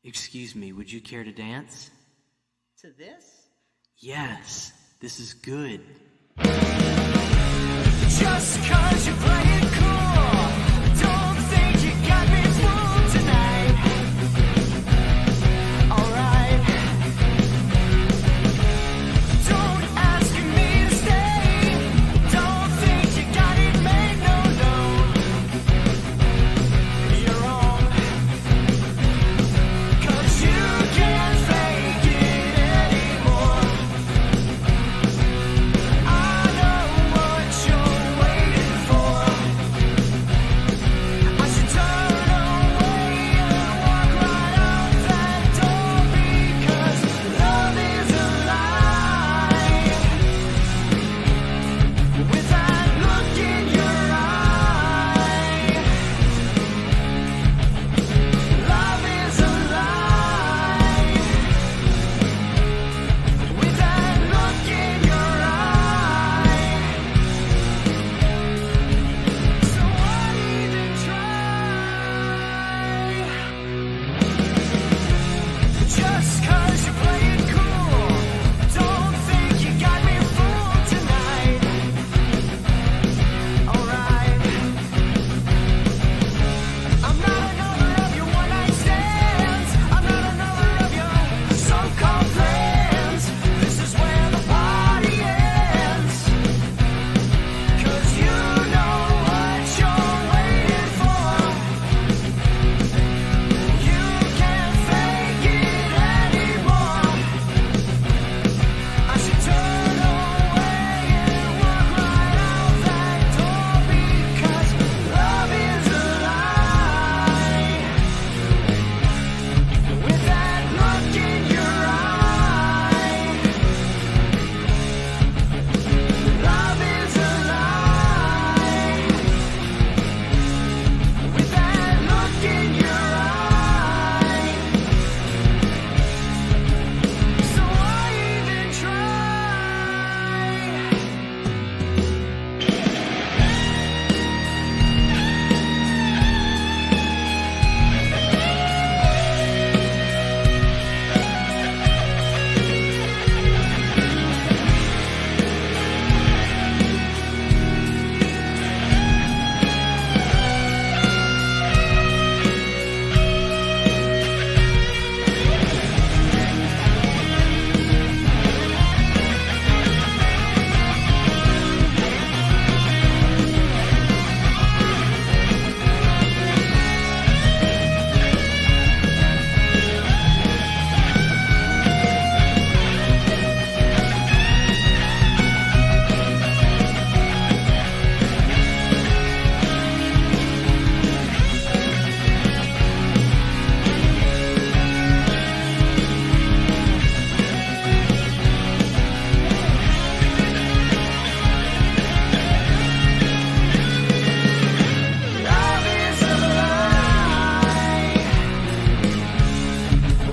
Excuse me, would you care to dance? To this? Yes, this is good. Just 'cause you're playing cool, don't think you got me fooled tonight. Alright. Don't ask me to stay. Don't think you got it made. No, no. You're wrong. 'Cause you can't fake it anymore. I know what you're waiting for. I should turn away and walk right out that door because love is a lie. With that look in your eye, love is a lie. With that look in your eye, so why even try? Just 'cause you're playing cool, don't think you got me fooled tonight. Alright. I'm not another of your one-night stands. I'm not another of your so-called plans. This is where the party ends. 'Cause you know what you're waiting for. You can't fake it anymore. I should turn away and walk right out that door because love is a lie. With that look in your eye, love is a lie. With that look in your eye, so why even try? Love is a lie.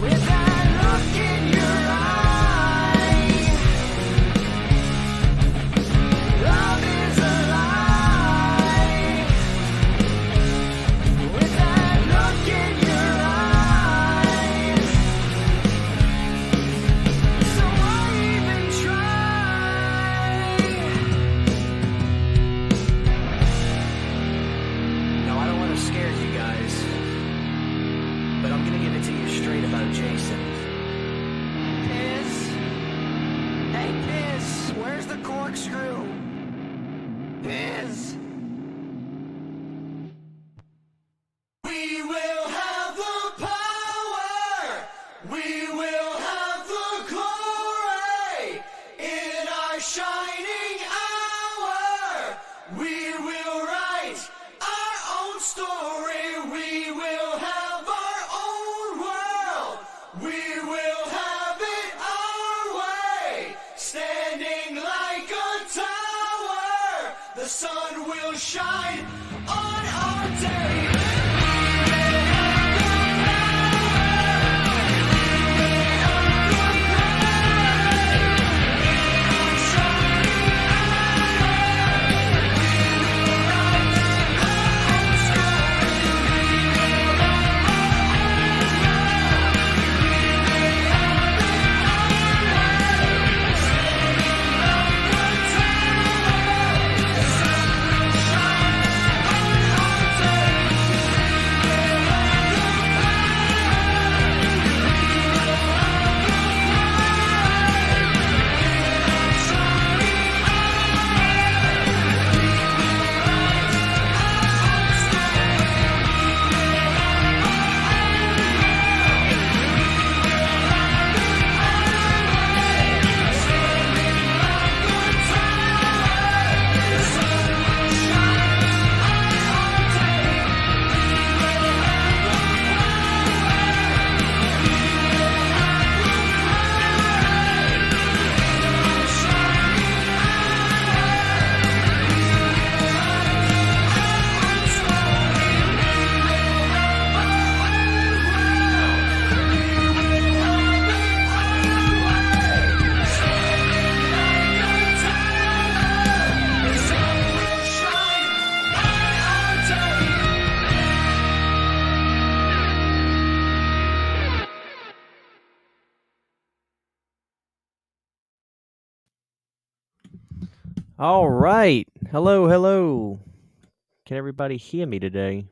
With that look in your eye, love is a lie. With that look in your eyes, so why even try? Now, I don't want to scare you guys, but I'm gonna give it to you straight about Jason. Piz? Hey, Piz, where's the corkscrew? Piz? We will have the power. We will have the glory in our shining hour. We will write our own story. We will have our own world. We will have it our way. Standing like a tower, the sun will shine on our day. Shining hour. We will write our own story. We will All right. Hello, hello. Can everybody hear me today?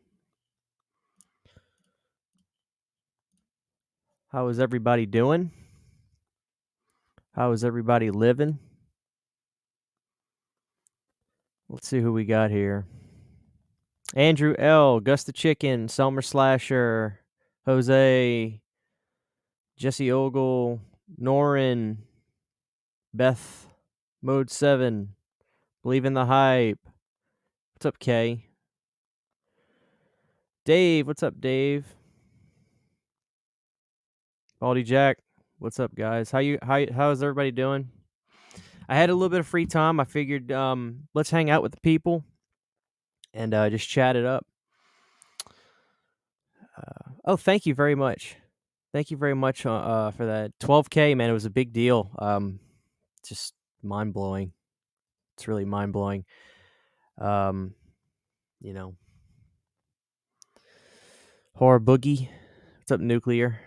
How is everybody doing? How is everybody living? Let's see who we got here. Andrew L, Gus the Chicken, Selmer Slasher, Jose, Jesse Ogle, Norin, Beth, Mode 7, Believe in the Hype. What's up, Kay? Dave, what's up, Dave? Baldy Jack, what's up, guys? How's everybody doing? I had a little bit of free time. I figured let's hang out with the people and just chat it up. Oh, thank you very much. Thank you very much for that. 12K, man, it was a big deal. Just mind blowing. It's really mind blowing. You know, Horror Boogie. What's up, Nuclear?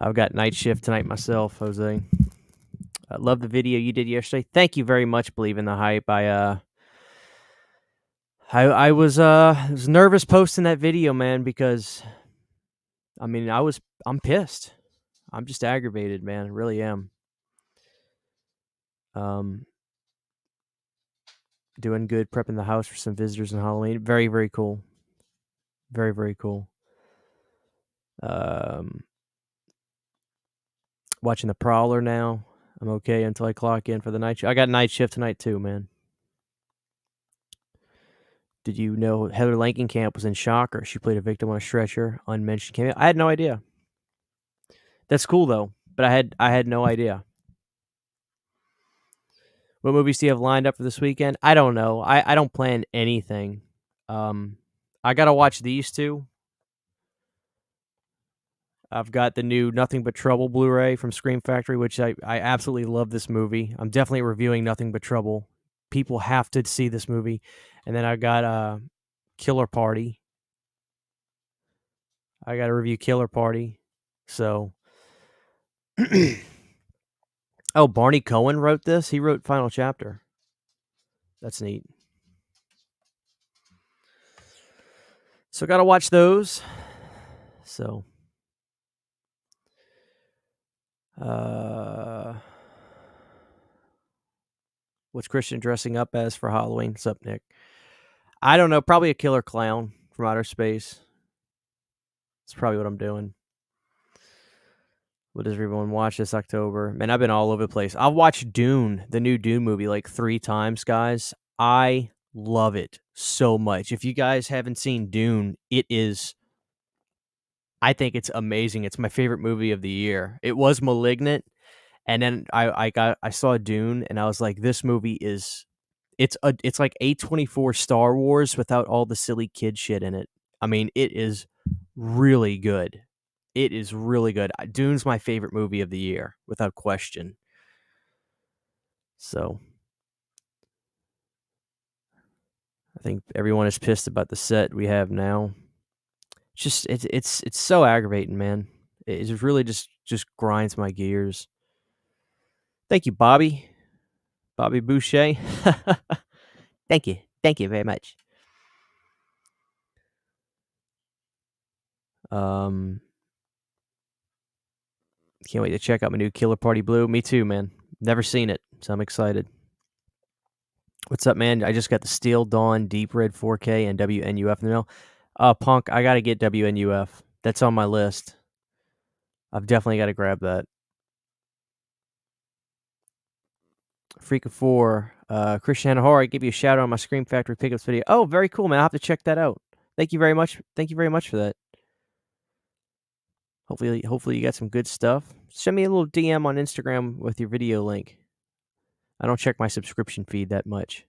I've got night shift tonight myself, Jose. I love the video you did yesterday. Thank you very much, Believe in the Hype. I was nervous posting that video, man, because I mean I'm pissed. I'm just aggravated, man. I really am. Doing good, prepping the house for some visitors on Halloween. Very, very cool. Very, very cool. Watching The Prowler now. I'm okay until I clock in for the night shift. I got night shift tonight too, man. Did you know Heather Langenkamp was in Shocker? She played a victim on a stretcher, unmentioned cameo. I had no idea. That's cool though, but I had no idea. What movies do you have lined up for this weekend? I don't know. I don't plan anything. I gotta watch these two. I've got the new Nothing But Trouble Blu-ray from Scream Factory, which I absolutely love this movie. I'm definitely reviewing Nothing But Trouble. People have to see this movie. And then I got Killer Party. I got to review Killer Party. So, oh, Barney Cohen wrote this. He wrote Final Chapter. That's neat. So got to watch those. So, what's Christian dressing up as for Halloween? What's up, Nick? I don't know. Probably a killer clown from outer space. That's probably what I'm doing. What does everyone watch this October? Man, I've been all over the place. I've watched Dune, the new Dune movie, like 3 times, guys. I love it so much. If you guys haven't seen Dune, I think it's amazing. It's my favorite movie of the year. It was Malignant, and then I saw Dune, and I was like, this movie is it's like A24 Star Wars without all the silly kid shit in it. I mean, it is really good. It is really good. Dune's my favorite movie of the year, without question. So, I think everyone is pissed about the set we have now. It's so aggravating, man. It really just grinds my gears. Thank you, Bobby. Bobby Boucher. Thank you. Thank you very much. Can't wait to check out my new Killer Party Blue. Me too, man. Never seen it, so I'm excited. What's up, man? I just got the Steel Dawn Deep Red 4K and WNUF in the mail. Punk, I got to get WNUF. That's on my list. I've definitely got to grab that. Freak of 4. Christian Hanna Horror, I give you a shout out on my Scream Factory pickups video. Oh, very cool, man. I'll have to check that out. Thank you very much. Thank you very much for that. Hopefully you got some good stuff. Send me a little DM on Instagram with your video link. I don't check my subscription feed that much.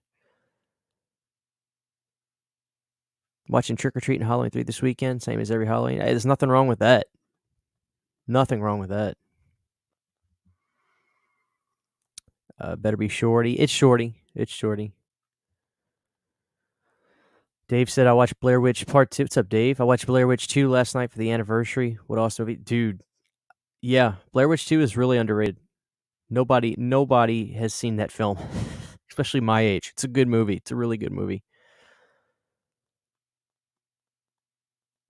Watching Trick or Treat and Halloween 3 this weekend, same as every Halloween. Hey, there's nothing wrong with that. Nothing wrong with that. Better be Shorty. It's Shorty. It's Shorty. Dave said I watched Blair Witch Part 2. What's up, Dave? I watched Blair Witch 2 last night for the anniversary. What else movie? Dude, yeah, Blair Witch 2 is really underrated. Nobody has seen that film, especially my age. It's a good movie. It's a really good movie.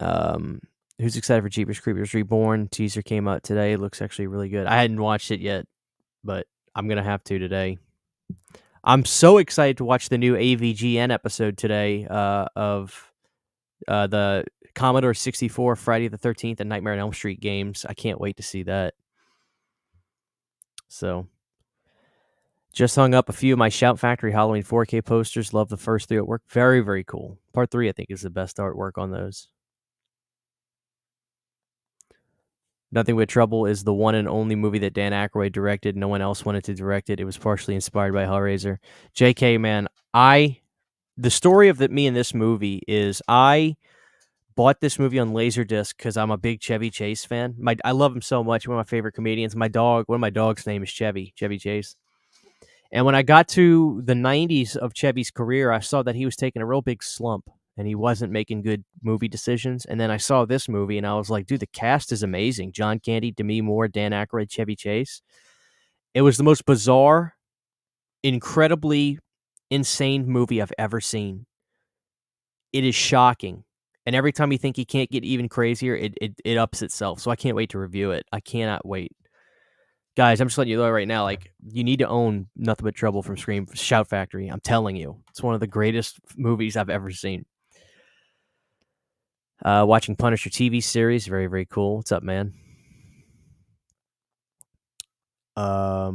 Who's excited for Jeepers Creepers Reborn? Teaser came out today. It looks actually really good. I hadn't watched it yet, but I'm gonna have to today. I'm so excited to watch the new AVGN episode today of the Commodore 64, Friday the 13th, and Nightmare on Elm Street games. I can't wait to see that. So, just hung up a few of my Shout Factory Halloween 4K posters. Love the first 3 artwork. Very, very cool. Part 3, I think, is the best artwork on those. Nothing But Trouble is the one and only movie that Dan Aykroyd directed. No one else wanted to direct it. It was partially inspired by Hellraiser. JK, man, the story of me in this movie is I bought this movie on Laserdisc because I'm a big Chevy Chase fan. I love him so much. One of my favorite comedians. One of my dog's name is Chevy Chase. And when I got to the 90s of Chevy's career, I saw that he was taking a real big slump and he wasn't making good movie decisions. And then I saw this movie and I was like, dude, the cast is amazing. John Candy, Demi Moore, Dan Aykroyd, Chevy Chase. It was the most bizarre, incredibly insane movie I've ever seen. It is shocking. And every time you think he can't get even crazier, it ups itself. So I can't wait to review it. I cannot wait. Guys, I'm just letting you know right now, like, you need to own Nothing But Trouble from Shout Factory. I'm telling you. It's one of the greatest movies I've ever seen. Watching Punisher TV series. Very, very cool. What's up, man? I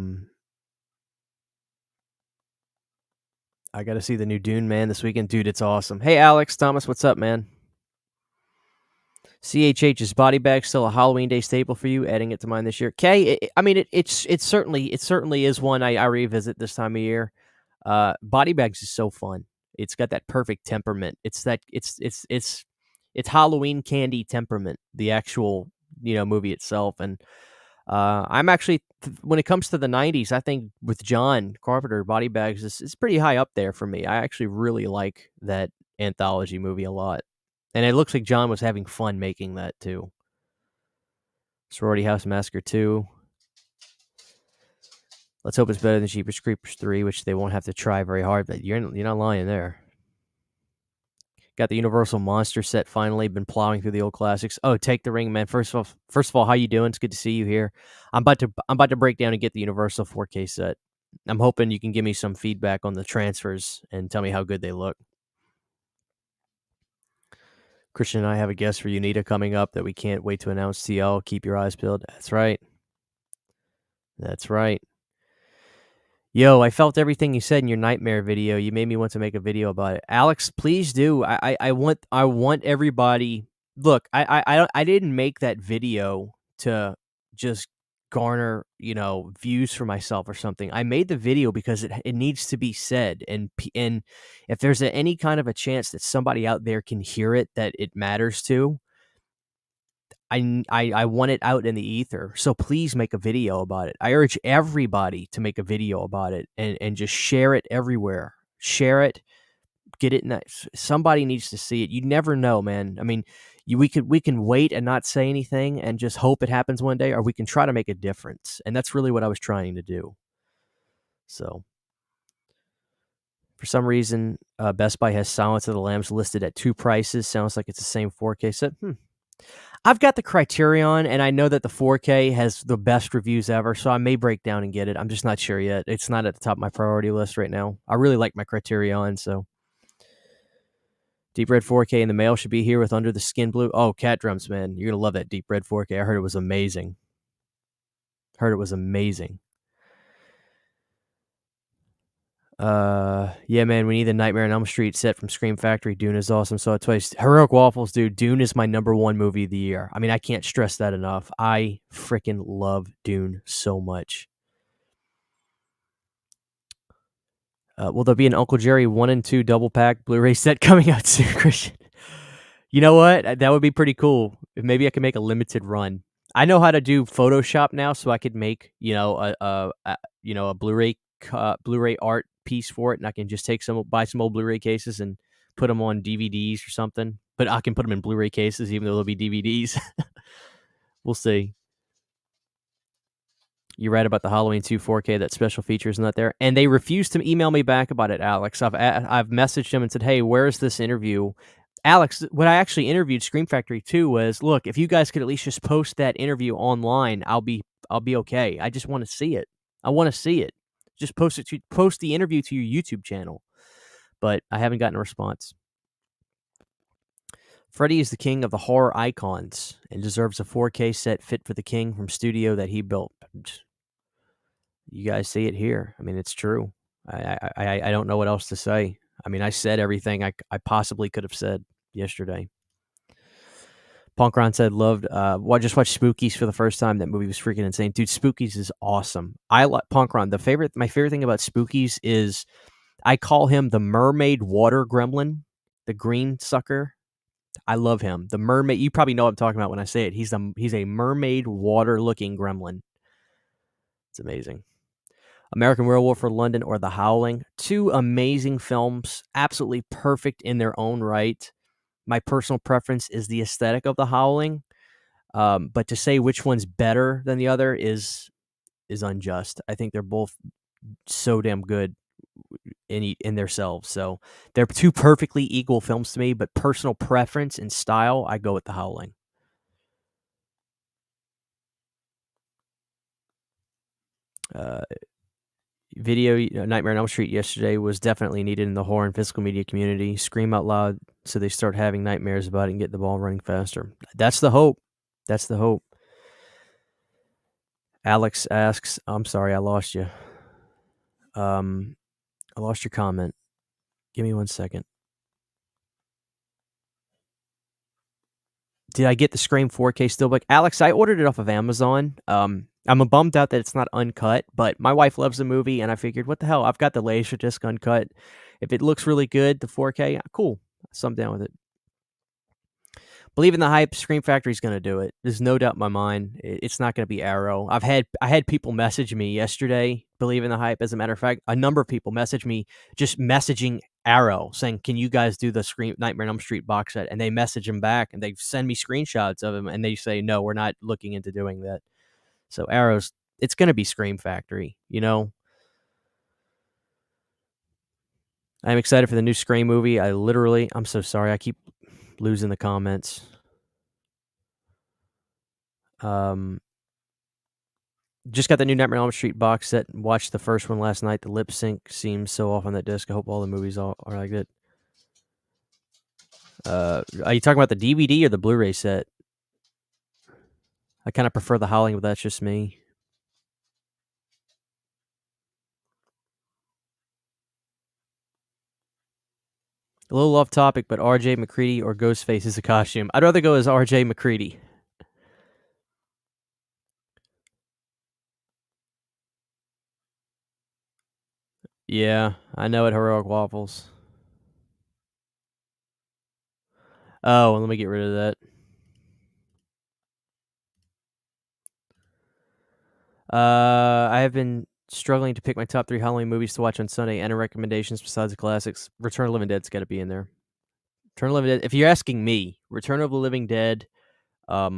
got to see the new Dune, man, this weekend. Dude, it's awesome. Hey, Alex, Thomas, what's up, man? CHH, is Body Bag still a Halloween Day staple for you? Adding it to mine this year. Kay, it certainly is one I revisit this time of year. Body Bags is so fun. It's got that perfect temperament. It's Halloween candy temperament, the actual movie itself. And I'm actually, when it comes to the 90s, I think with John Carpenter, Body Bags is pretty high up there for me. I actually really like that anthology movie a lot. And it looks like John was having fun making that too. Sorority House Massacre 2. Let's hope it's better than Jeepers Creepers 3, which they won't have to try very hard, but you're not lying there. Got the Universal Monster set finally. Been plowing through the old classics. Oh, Take the Ring, man. First of all, how you doing? It's good to see you here. I'm about to break down and get the Universal 4K set. I'm hoping you can give me some feedback on the transfers and tell me how good they look. Christian and I have a guest for UNITA coming up that we can't wait to announce to y'all. Keep your eyes peeled. That's right. That's right. Yo, I felt everything you said in your nightmare video. You made me want to make a video about it. Alex, please do. I want everybody. Look, I didn't make that video to just garner, views for myself or something. I made the video because it needs to be said, and if there's any kind of a chance that somebody out there can hear it that it matters to, I want it out in the ether. So please make a video about it. I urge everybody to make a video about it and just share it everywhere. Share it, get it. Somebody needs to see it. You never know, man. I mean, we can wait and not say anything and just hope it happens one day, or we can try to make a difference. And that's really what I was trying to do. So for some reason, Best Buy has Silence of the Lambs listed at 2 prices. Sounds like it's the same 4K set. I've got the Criterion, and I know that the 4K has the best reviews ever, so I may break down and get it. I'm just not sure yet. It's not at the top of my priority list right now. I really like my Criterion, so. Deep Red 4K in the mail should be here with Under the Skin Blue. Oh, Cat Drums, man. You're going to love that Deep Red 4K. I heard it was amazing. Yeah, man, we need the Nightmare on Elm Street set from Scream Factory. Dune is awesome. Saw it twice. Heroic Waffles, dude. Dune is my #1 movie of the year. I mean, I can't stress that enough. I freaking love Dune so much. Will there be an Uncle Jerry 1 and 2 double pack Blu-ray set coming out soon, Christian? You know what? That would be pretty cool. Maybe I can make a limited run. I know how to do Photoshop now, so I could make a Blu-ray art piece for it, and I can just buy some old Blu-ray cases and put them on DVDs or something. But I can put them in Blu-ray cases, even though they'll be DVDs. We'll see. You're right about the Halloween 2 4K. That special feature is not there, and they refused to email me back about it, Alex. I've messaged them and said, "Hey, where's this interview?" Alex, what I actually interviewed Scream Factory 2 was, look, if you guys could at least just post that interview online, I'll be okay. I just want to see it. I want to see it. Just post the interview to your YouTube channel. But I haven't gotten a response. Freddy is the king of the horror icons and deserves a 4K set fit for the king from studio that he built. You guys see it here. I mean, it's true. I don't know what else to say. I mean, I said everything I possibly could have said yesterday. Punkron said, loved, just watched Spookies for the first time. That movie was freaking insane. Dude, Spookies is awesome. I like Punkron. My favorite thing about Spookies is I call him the mermaid water gremlin, the green sucker. I love him. The mermaid, you probably know what I'm talking about when I say it. He's a mermaid water looking gremlin. It's amazing. American Werewolf for London or The Howling. Two amazing films, absolutely perfect in their own right. My personal preference is the aesthetic of The Howling, but to say which one's better than the other is unjust. I think they're both so damn good in themselves. So they're two perfectly equal films to me, but personal preference and style, I go with The Howling. Video Nightmare on Elm Street yesterday was definitely needed in the horror and physical media community. Scream out loud so they start having nightmares about it and get the ball running faster. That's the hope. That's the hope. Alex asks, I'm sorry, I lost you. I lost your comment. Give me 1 second. Did I get the Scream 4K Steelbook? Alex, I ordered it off of Amazon. I'm bummed out that it's not uncut, but my wife loves the movie, and I figured, what the hell? I've got the Laserdisc uncut. If it looks really good, the 4K, cool. So I'm down with it. Believe in the hype. Scream Factory's going to do it. There's no doubt in my mind. It's not going to be Arrow. I had people message me yesterday. Believe in the hype. As a matter of fact, a number of people message me just messaging Arrow saying, "Can you guys do the Scream Nightmare on Elm Street box set?" And they message them back and they send me screenshots of them and they say, "No, we're not looking into doing that." So Arrow's, it's going to be Scream Factory. You know. I'm excited for the new Scream movie. I'm so sorry. I keep losing the comments. Just got the new Nightmare on Elm Street box set. Watched the first one last night. The lip sync seems so off on that disc. I hope all the movies are like that. Are you talking about the DVD or the Blu-ray set? I kind of prefer the Howling, but that's just me. A little off topic, but R.J. McCready or Ghostface is a costume. I'd rather go as R.J. McCready. Yeah, I know it, Heroic Waffles. Oh, well, let me get rid of that. I have been struggling to pick my top 3 Halloween movies to watch on Sunday. Any recommendations besides the classics? Return of the Living Dead's got to be in there. Return of the Living Dead. If you're asking me, Return of the Living Dead. I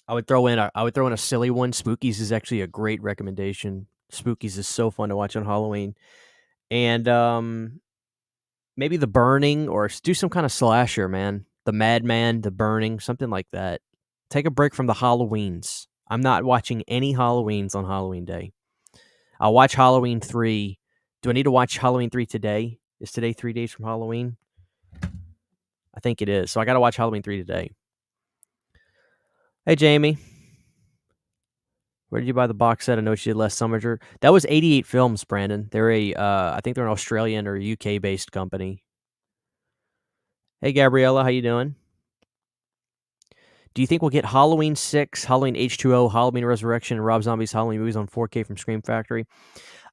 would throw in a silly one. Spookies is actually a great recommendation. Spookies is so fun to watch on Halloween, and maybe The Burning or do some kind of slasher, man. The Madman, The Burning, something like that. Take a break from the Halloweens. I'm not watching any Halloweens on Halloween Day. I'll watch Halloween 3. Do I need to watch Halloween 3 today? Is today 3 days from Halloween? I think it is. So I got to watch Halloween 3 today. Hey, Jamie. Where did you buy the box set? I know she did last summer. That was 88 Films, Brandon. They're I think they're an Australian or UK-based company. Hey, Gabriella, how you doing? Do you think we'll get Halloween 6, Halloween H2O, Halloween Resurrection, and Rob Zombie's Halloween movies on 4K from Scream Factory?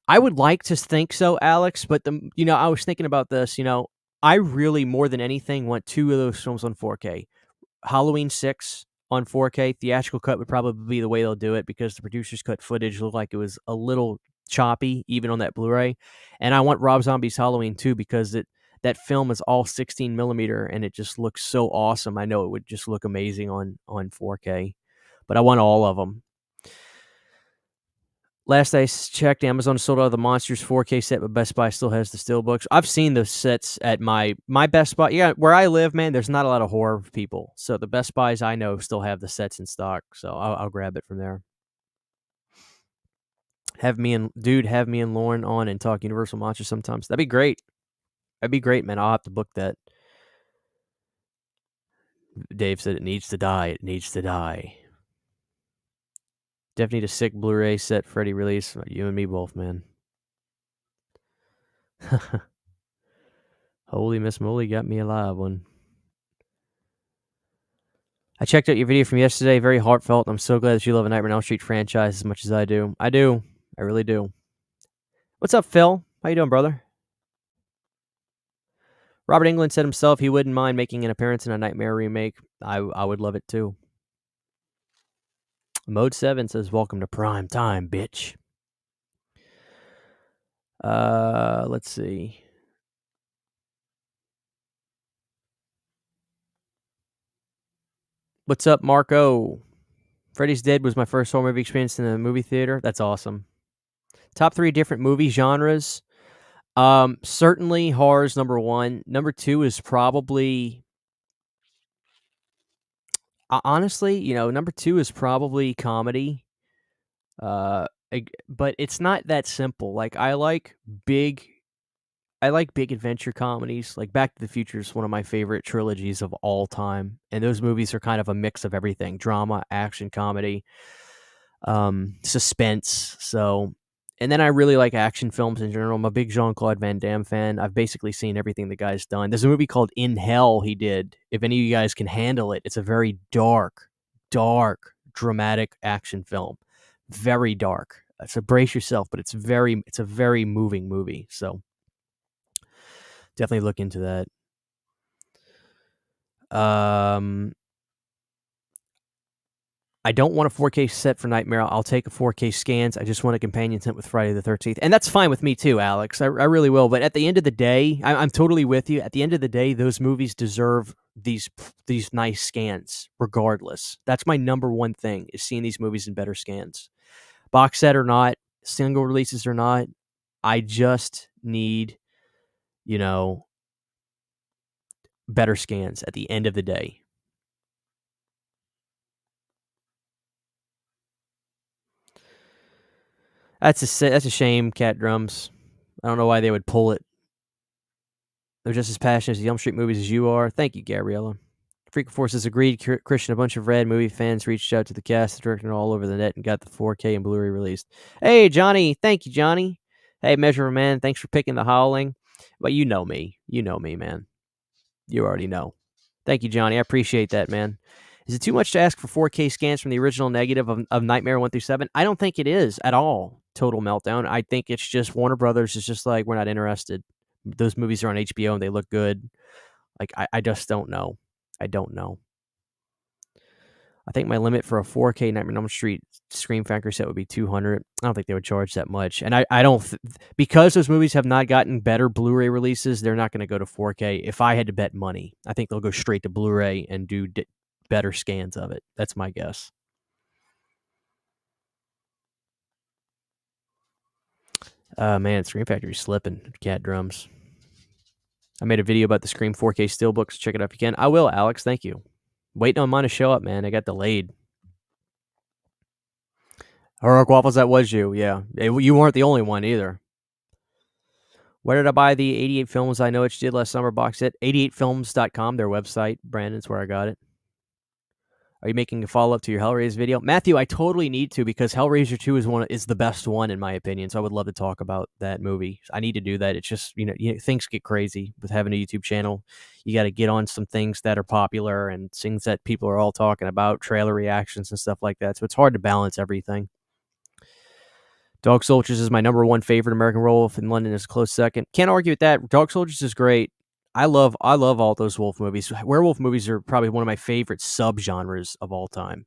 I would like to think so, Alex, but I was thinking about this. I really, more than anything, want 2 of those films on 4K. Halloween 6 on 4K. Theatrical cut would probably be the way they'll do it because the producers cut footage looked like it was a little choppy, even on that Blu-ray. And I want Rob Zombie's Halloween too because that film is all 16 millimeter, and it just looks so awesome. I know it would just look amazing on 4K, but I want all of them. Last I checked, Amazon sold out of the Monsters 4K set, but Best Buy still has the steelbooks. I've seen those sets at my Best Buy. Yeah, where I live, man, there's not a lot of horror people, so the Best Buys I know still have the sets in stock. So I'll grab it from there. Have me and Lauren on and talk Universal Monsters sometimes. That'd be great. That'd be great, man. I'll have to book that. Dave said it needs to die. It needs to die. Definitely need a sick Blu-ray set Freddy release. You and me both, man. Holy Miss Molly got me a live one. I checked out your video from yesterday. Very heartfelt. I'm so glad that you love a Nightmare on Elm Street franchise as much as I do. I do. I really do. What's up, Phil? How you doing, brother? Robert Englund said himself he wouldn't mind making an appearance in a Nightmare remake. I would love it too. Mode 7 says, welcome to prime time, bitch. Let's see. What's up, Marco? Freddy's Dead was my first horror movie experience in a movie theater. That's awesome. Top 3 different movie genres. Certainly horror's number 1. Number 2 is probably... honestly, number 2 is probably comedy. But it's not that simple. Like, I like big adventure comedies. Like Back to the Future is one of my favorite trilogies of all time, and those movies are kind of a mix of everything: drama, action, comedy, suspense. So, and then I really like action films in general. I'm a big Jean-Claude Van Damme fan. I've basically seen everything the guy's done. There's a movie called In Hell he did. If any of you guys can handle it, it's a very dark, dramatic action film. Very dark. So brace yourself, but it's a very moving movie. So definitely look into that. I don't want a 4K set for Nightmare. I'll take a 4K scans. I just want a companion set with Friday the 13th. And that's fine with me too, Alex. I really will. But at the end of the day, I'm totally with you. At the end of the day, those movies deserve these nice scans regardless. That's my number one thing, is seeing these movies in better scans. Box set or not, single releases or not, I just need, better scans at the end of the day. That's a shame, Cat Drums. I don't know why they would pull it. They're just as passionate as the Elm Street movies as you are. Thank you, Gabriella. Freak Forces agreed. Christian, a bunch of rad movie fans reached out to the cast, the director, all over the net, and got the 4K and Blu-ray released. Hey, Johnny. Thank you, Johnny. Hey, Measure of Man. Thanks for picking the Howling. But you know me. You know me, man. You already know. Thank you, Johnny. I appreciate that, man. Is it too much to ask for 4K scans from the original negative of Nightmare 1 through 7? I don't think it is at all. Total Meltdown. I think it's just Warner Brothers is just like, we're not interested. Those movies are on HBO and they look good. Like, I just don't know. I don't know. I think my limit for a 4K Nightmare on Elm Street Scream Factory set would be $200. I don't think they would charge that much. And I don't... because those movies have not gotten better Blu-ray releases, they're not going to go to 4K. If I had to bet money, I think they'll go straight to Blu-ray and do better scans of it. That's my guess. Man, Scream Factory's slipping. Cat Drums. I made a video about the Scream 4K Steelbooks. Check it out if you can. I will, Alex. Thank you. Waiting on mine to show up, man. I got delayed. Heroic Waffles, that was you. Yeah. You weren't the only one either. Where did I buy the 88 Films I Know It did last summer box set? 88films.com, their website. Brandon's where I got it. Are you making a follow-up to your Hellraiser video? Matthew, I totally need to, because Hellraiser 2 is the best one in my opinion, so I would love to talk about that movie. I need to do that. It's just, things get crazy with having a YouTube channel. You got to get on some things that are popular and things that people are all talking about, trailer reactions and stuff like that, so it's hard to balance everything. Dog Soldiers is my number one favorite. American Werewolf in London is a close second. Can't argue with that. Dog Soldiers is great. I love all those wolf movies. Werewolf movies are probably one of my favorite subgenres of all time.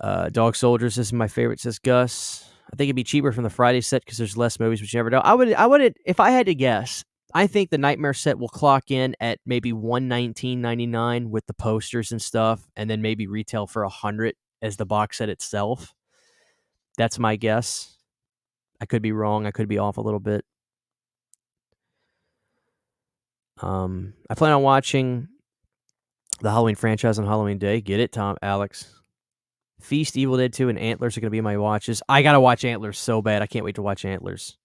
Dog Soldiers is my favorite, says Gus. I think it'd be cheaper from the Friday set because there's less movies, but you never know. I would, if I had to guess, I think the Nightmare set will clock in at maybe $119.99 with the posters and stuff, and then maybe retail for $100 as the box set itself. That's my guess. I could be wrong. I could be off a little bit. I plan on watching the Halloween franchise on Halloween Day. Get it, Alex? Feast, Evil Dead 2, and Antlers are going to be my watches. I got to watch Antlers so bad. I can't wait to watch Antlers.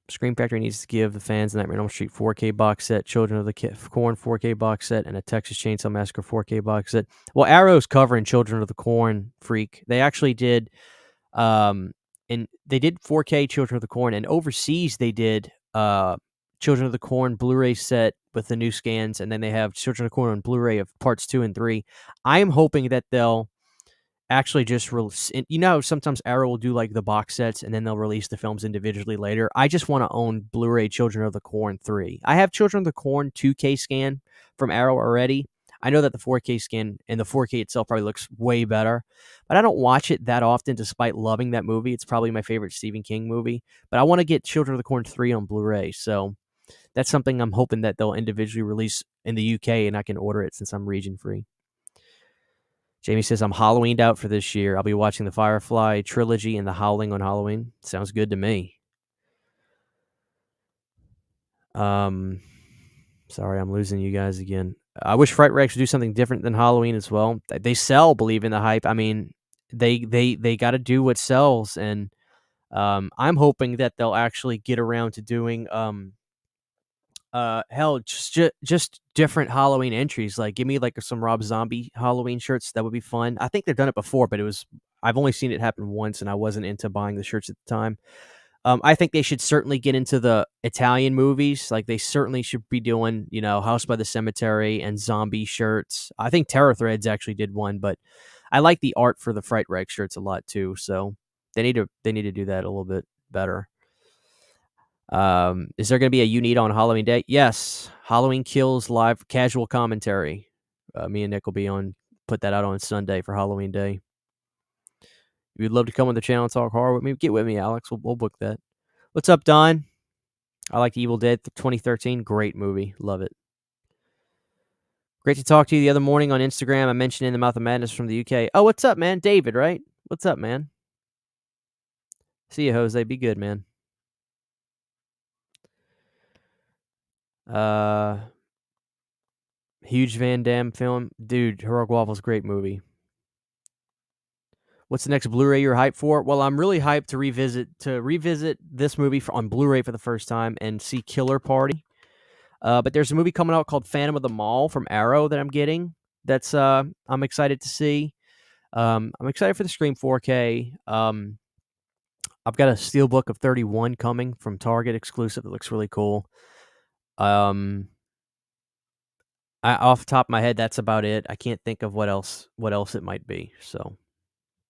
Scream Factory needs to give the fans the Nightmare on Elm Street 4K box set, Children of the Corn 4K box set, and a Texas Chainsaw Massacre 4K box set. Well, Arrow's covering Children of the Corn, freak. They actually did, and they did 4K Children of the Corn, and overseas they did Children of the Corn Blu-ray set with the new scans, and then they have Children of the Corn on Blu-ray of parts 2 and 3. I am hoping that they'll actually just release. You know, sometimes Arrow will do like the box sets and then they'll release the films individually later. I just want to own Blu-ray Children of the Corn 3. I have Children of the Corn 2K scan from Arrow already. I know that the 4K scan and the 4K itself probably looks way better, but I don't watch it that often despite loving that movie. It's probably my favorite Stephen King movie, but I want to get Children of the Corn 3 on Blu-ray. So that's something I'm hoping that they'll individually release in the UK and I can order it since I'm region free. Jamie says, I'm Halloweened out for this year. I'll be watching the Firefly trilogy and The Howling on Halloween. Sounds good to me. Sorry, I'm losing you guys again. I wish Fright Rags would do something different than Halloween as well. They sell, believe in the hype. I mean, they got to do what sells, and I'm hoping that they'll actually get around to doing hell, just different Halloween entries. Like, give me like some Rob Zombie Halloween shirts. That would be fun. I think they've done it before, but I've only seen it happen once, and I wasn't into buying the shirts at the time. I think they should certainly get into the Italian movies. Like, they certainly should be doing, House by the Cemetery and zombie shirts. I think Terror Threads actually did one, but I like the art for the Fright Rag shirts a lot too. So they need to do that a little bit better. Is there going to be a You Need on Halloween Day? Yes. Halloween Kills live casual commentary. Me and Nick will be put that out on Sunday for Halloween Day. If you'd love to come on the channel and talk horror with me, get with me, Alex. We'll book that. What's up, Don? I like Evil Dead 2013. Great movie. Love it. Great to talk to you the other morning on Instagram. I mentioned In the Mouth of Madness from the UK. Oh, what's up, man? David, right? What's up, man? See you, Jose. Be good, man. Huge Van Damme film. Dude, Heroic Waffles, great movie. What's the next Blu-ray you're hyped for? Well, I'm really hyped to revisit this movie on Blu-ray for the first time and see Killer Party. But there's a movie coming out called Phantom of the Mall from Arrow that I'm getting. That's I'm excited to see. I'm excited for the Scream 4K. I've got a Steelbook of 31 coming from Target exclusive. It looks really cool. Off the top of my head, that's about it. I can't think of what else it might be. So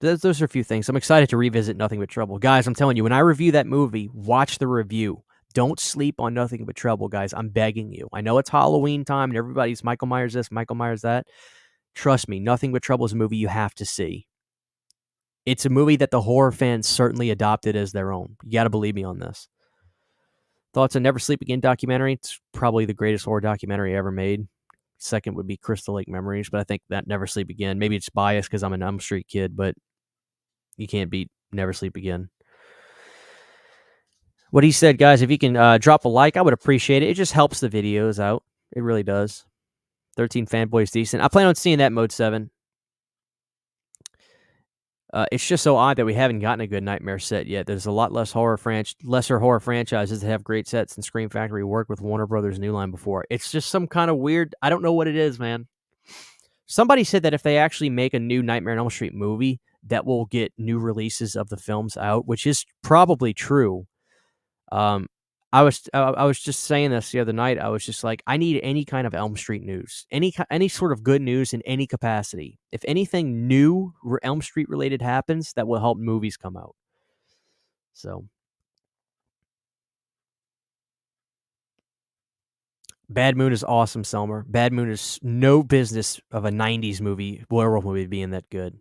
those are a few things. I'm excited to revisit Nothing But Trouble. Guys, I'm telling you, when I review that movie, watch the review. Don't sleep on Nothing But Trouble, guys. I'm begging you. I know it's Halloween time and everybody's Michael Myers this, Michael Myers that. Trust me, Nothing But Trouble is a movie you have to see. It's a movie that the horror fans certainly adopted as their own. You got to believe me on this. Thoughts on Never Sleep Again documentary? It's probably the greatest horror documentary ever made. Second would be Crystal Lake Memories, but I think that Never Sleep Again. Maybe it's biased because I'm an Elm Street kid, but you can't beat Never Sleep Again. What he said, guys, if you can drop a like, I would appreciate it. It just helps the videos out. It really does. 13 Fanboys decent. I plan on seeing that Mode 7. It's just so odd that we haven't gotten a good Nightmare set yet. There's a lot lesser horror franchises that have great sets, and Scream Factory worked with Warner Brothers New Line before. It's just some kind of weird. I don't know what it is, man. Somebody said that if they actually make a new Nightmare on Elm Street movie, that will get new releases of the films out, which is probably true. I was just saying this the other night. I was just like, I need any kind of Elm Street news, any sort of good news in any capacity. If anything new Elm Street related happens, that will help movies come out. So, Bad Moon is awesome, Selmer. Bad Moon is no business of a 90s werewolf movie being that good.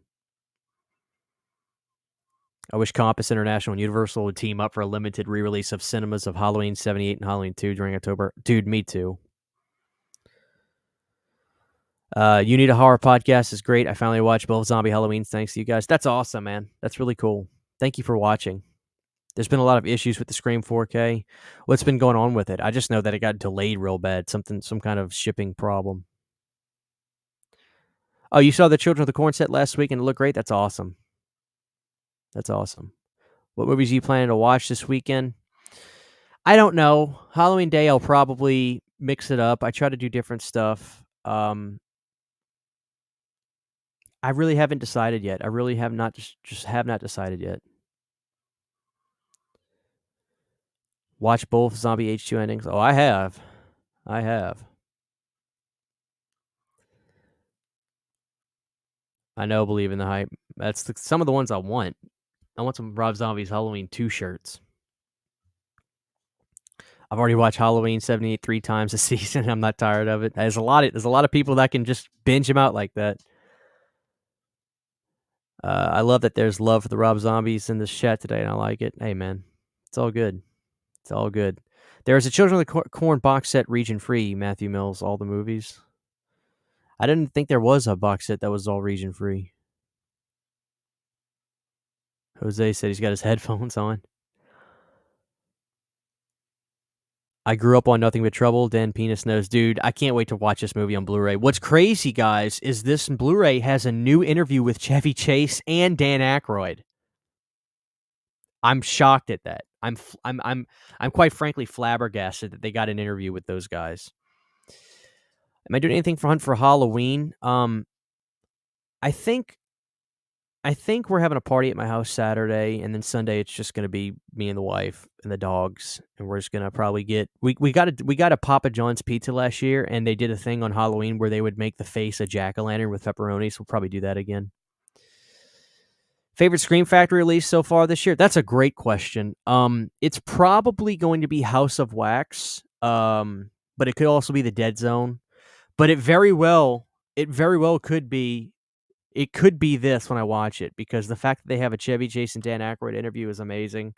I wish Compass International and Universal would team up for a limited re-release of cinemas of Halloween 78 and Halloween 2 during October. Dude, me too. You Need a Horror podcast is great. I finally watched both Zombie Halloweens thanks to you guys. That's awesome, man. That's really cool. Thank you for watching. There's been a lot of issues with the Scream 4K. What's been going on with it? I just know that it got delayed real bad. Some kind of shipping problem. Oh, you saw the Children of the Corn set last week and it looked great? That's awesome. That's awesome. What movies are you planning to watch this weekend? I don't know. Halloween Day, I'll probably mix it up. I try to do different stuff. I really haven't decided yet. I really have not just have not decided yet. Watch both Zombie H2 endings. Oh, I have. I know, believe in the hype. That's some of the ones I want. I want some Rob Zombie's Halloween 2 shirts. I've already watched Halloween 78 3 times this season. I'm not tired of it. There's a lot of people that can just binge them out like that. I love that there's love for the Rob Zombies in this chat today, and I like it. Hey, man, it's all good. It's all good. There's a Children of the Corn box set region free, Matthew Mills, all the movies. I didn't think there was a box set that was all region free. Jose said he's got his headphones on. I grew up on Nothing But Trouble. Dan Penis knows. Dude, I can't wait to watch this movie on Blu-ray. What's crazy, guys, is this Blu-ray has a new interview with Chevy Chase and Dan Aykroyd. I'm shocked at that. I'm quite frankly flabbergasted that they got an interview with those guys. Am I doing anything for Hunt for Halloween? I think we're having a party at my house Saturday, and then Sunday it's just going to be me and the wife and the dogs, and we're just going to probably get we got a Papa John's pizza last year, and they did a thing on Halloween where they would make the face a jack-o'-lantern with pepperoni, so we'll probably do that again. Favorite Scream Factory release so far this year? That's a great question. It's probably going to be House of Wax, but it could also be The Dead Zone. But it very well could be. It could be this when I watch it, because the fact that they have a Chevy Chase and Dan Aykroyd interview is amazing.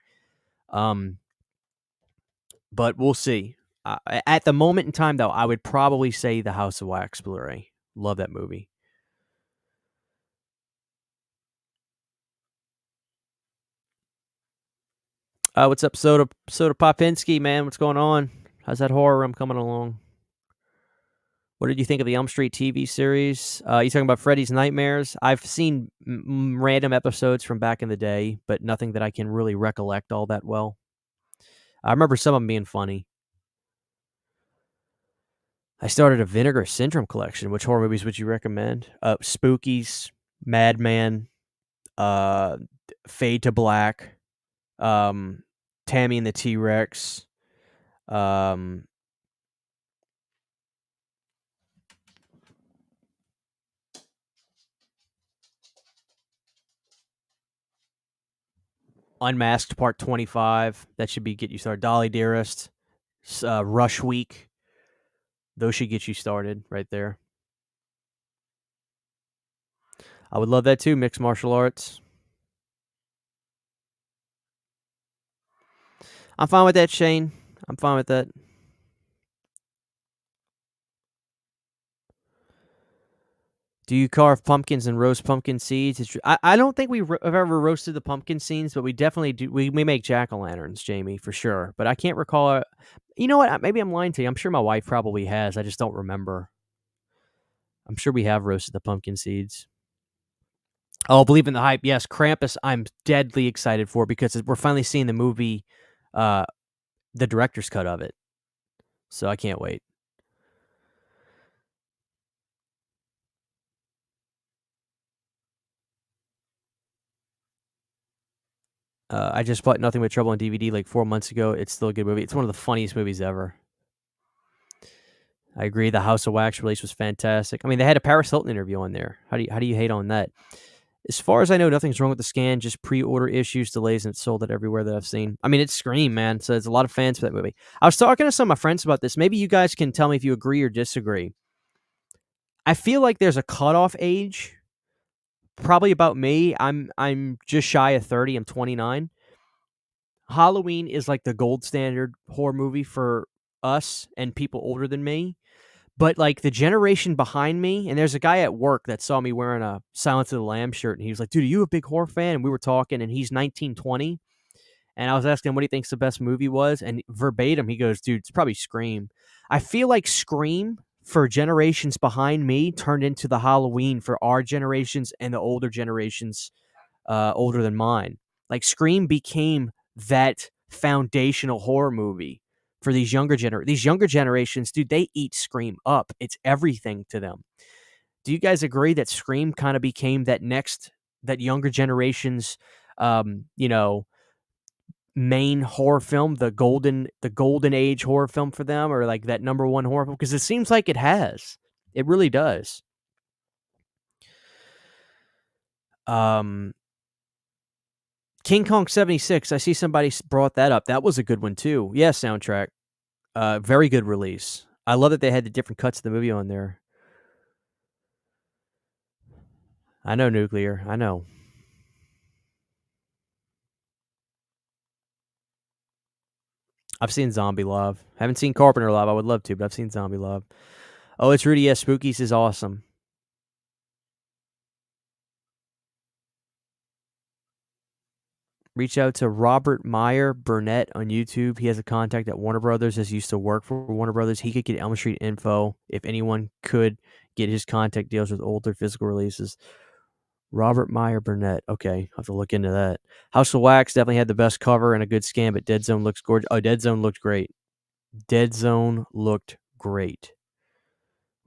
But we'll see. At the moment in time, though, I would probably say the House of Wax Blu-ray. Love that movie. What's up, Soda Popinski, man? What's going on? How's that horror room coming along? What did you think of the Elm Street TV series? You talking about Freddy's Nightmares? I've seen random episodes from back in the day, but nothing that I can really recollect all that well. I remember some of them being funny. I started a Vinegar Syndrome collection. Which horror movies would you recommend? Spookies, Madman, Fade to Black, Tammy and the T-Rex, Unmasked Part 25. That should get you started. Dolly Dearest, Rush Week. Those should get you started right there. I would love that too, mixed martial arts. I'm fine with that, Shane. I'm fine with that. Do you carve pumpkins and roast pumpkin seeds? I don't think have ever roasted the pumpkin seeds, but we definitely do. We make jack-o'-lanterns, Jamie, for sure. But I can't recall. You know what? Maybe I'm lying to you. I'm sure my wife probably has. I just don't remember. I'm sure we have roasted the pumpkin seeds. Oh, Believe in the Hype. Yes, Krampus, I'm deadly excited for, because we're finally seeing the movie, the director's cut of it. So I can't wait. I just bought Nothing But Trouble on DVD like 4 months ago. It's still a good movie. It's one of the funniest movies ever. I agree. The House of Wax release was fantastic. I mean, they had a Paris Hilton interview on there. How do you hate on that? As far as I know, nothing's wrong with the scan, just pre-order issues, delays, and it's sold out everywhere that I've seen. I mean, it's Scream, man, so there's a lot of fans for that movie. I was talking to some of my friends about this. Maybe you guys can tell me if you agree or disagree. I feel like there's a cutoff age, probably about me. I'm just shy of 30. I'm 29. Halloween is like the gold standard horror movie for us and people older than me. But, like, the generation behind me, and there's a guy at work that saw me wearing a Silence of the Lambs shirt, and he was like, "Dude, are you a big horror fan?" And we were talking, and he's 19, 20, and I was asking him what he thinks the best movie was, and verbatim, he goes, "Dude, it's probably Scream." I feel like Scream, for generations behind me, turned into the Halloween for our generations and the older generations, older than mine. Like, Scream became that foundational horror movie for these younger generations. Dude, they eat Scream up. It's everything to them. Do you guys agree that Scream kind of became that younger generation's, you know, main horror film, the golden age horror film for them, or like that number one horror film? Because it seems like it has. It really does. Um, King Kong 76. I see somebody brought that up. That was a good one too. Yeah, soundtrack. Very good release. I love that they had the different cuts of the movie on there. I know Nuclear. I know. I've seen Zombie Love. Haven't seen Carpenter Love. I would love to, but I've seen Zombie Love. Oh, it's Rudy. Yes, Spookies is awesome. Reach out to Robert Meyer Burnett on YouTube. He has a contact at Warner Brothers. Has used to work for Warner Brothers. He could get Elm Street info if anyone could get his contact deals with older physical releases. Robert Meyer Burnett. Okay, I'll have to look into that. House of Wax definitely had the best cover and a good scan, but Dead Zone looks gorgeous. Oh, Dead Zone looked great. Dead Zone looked great.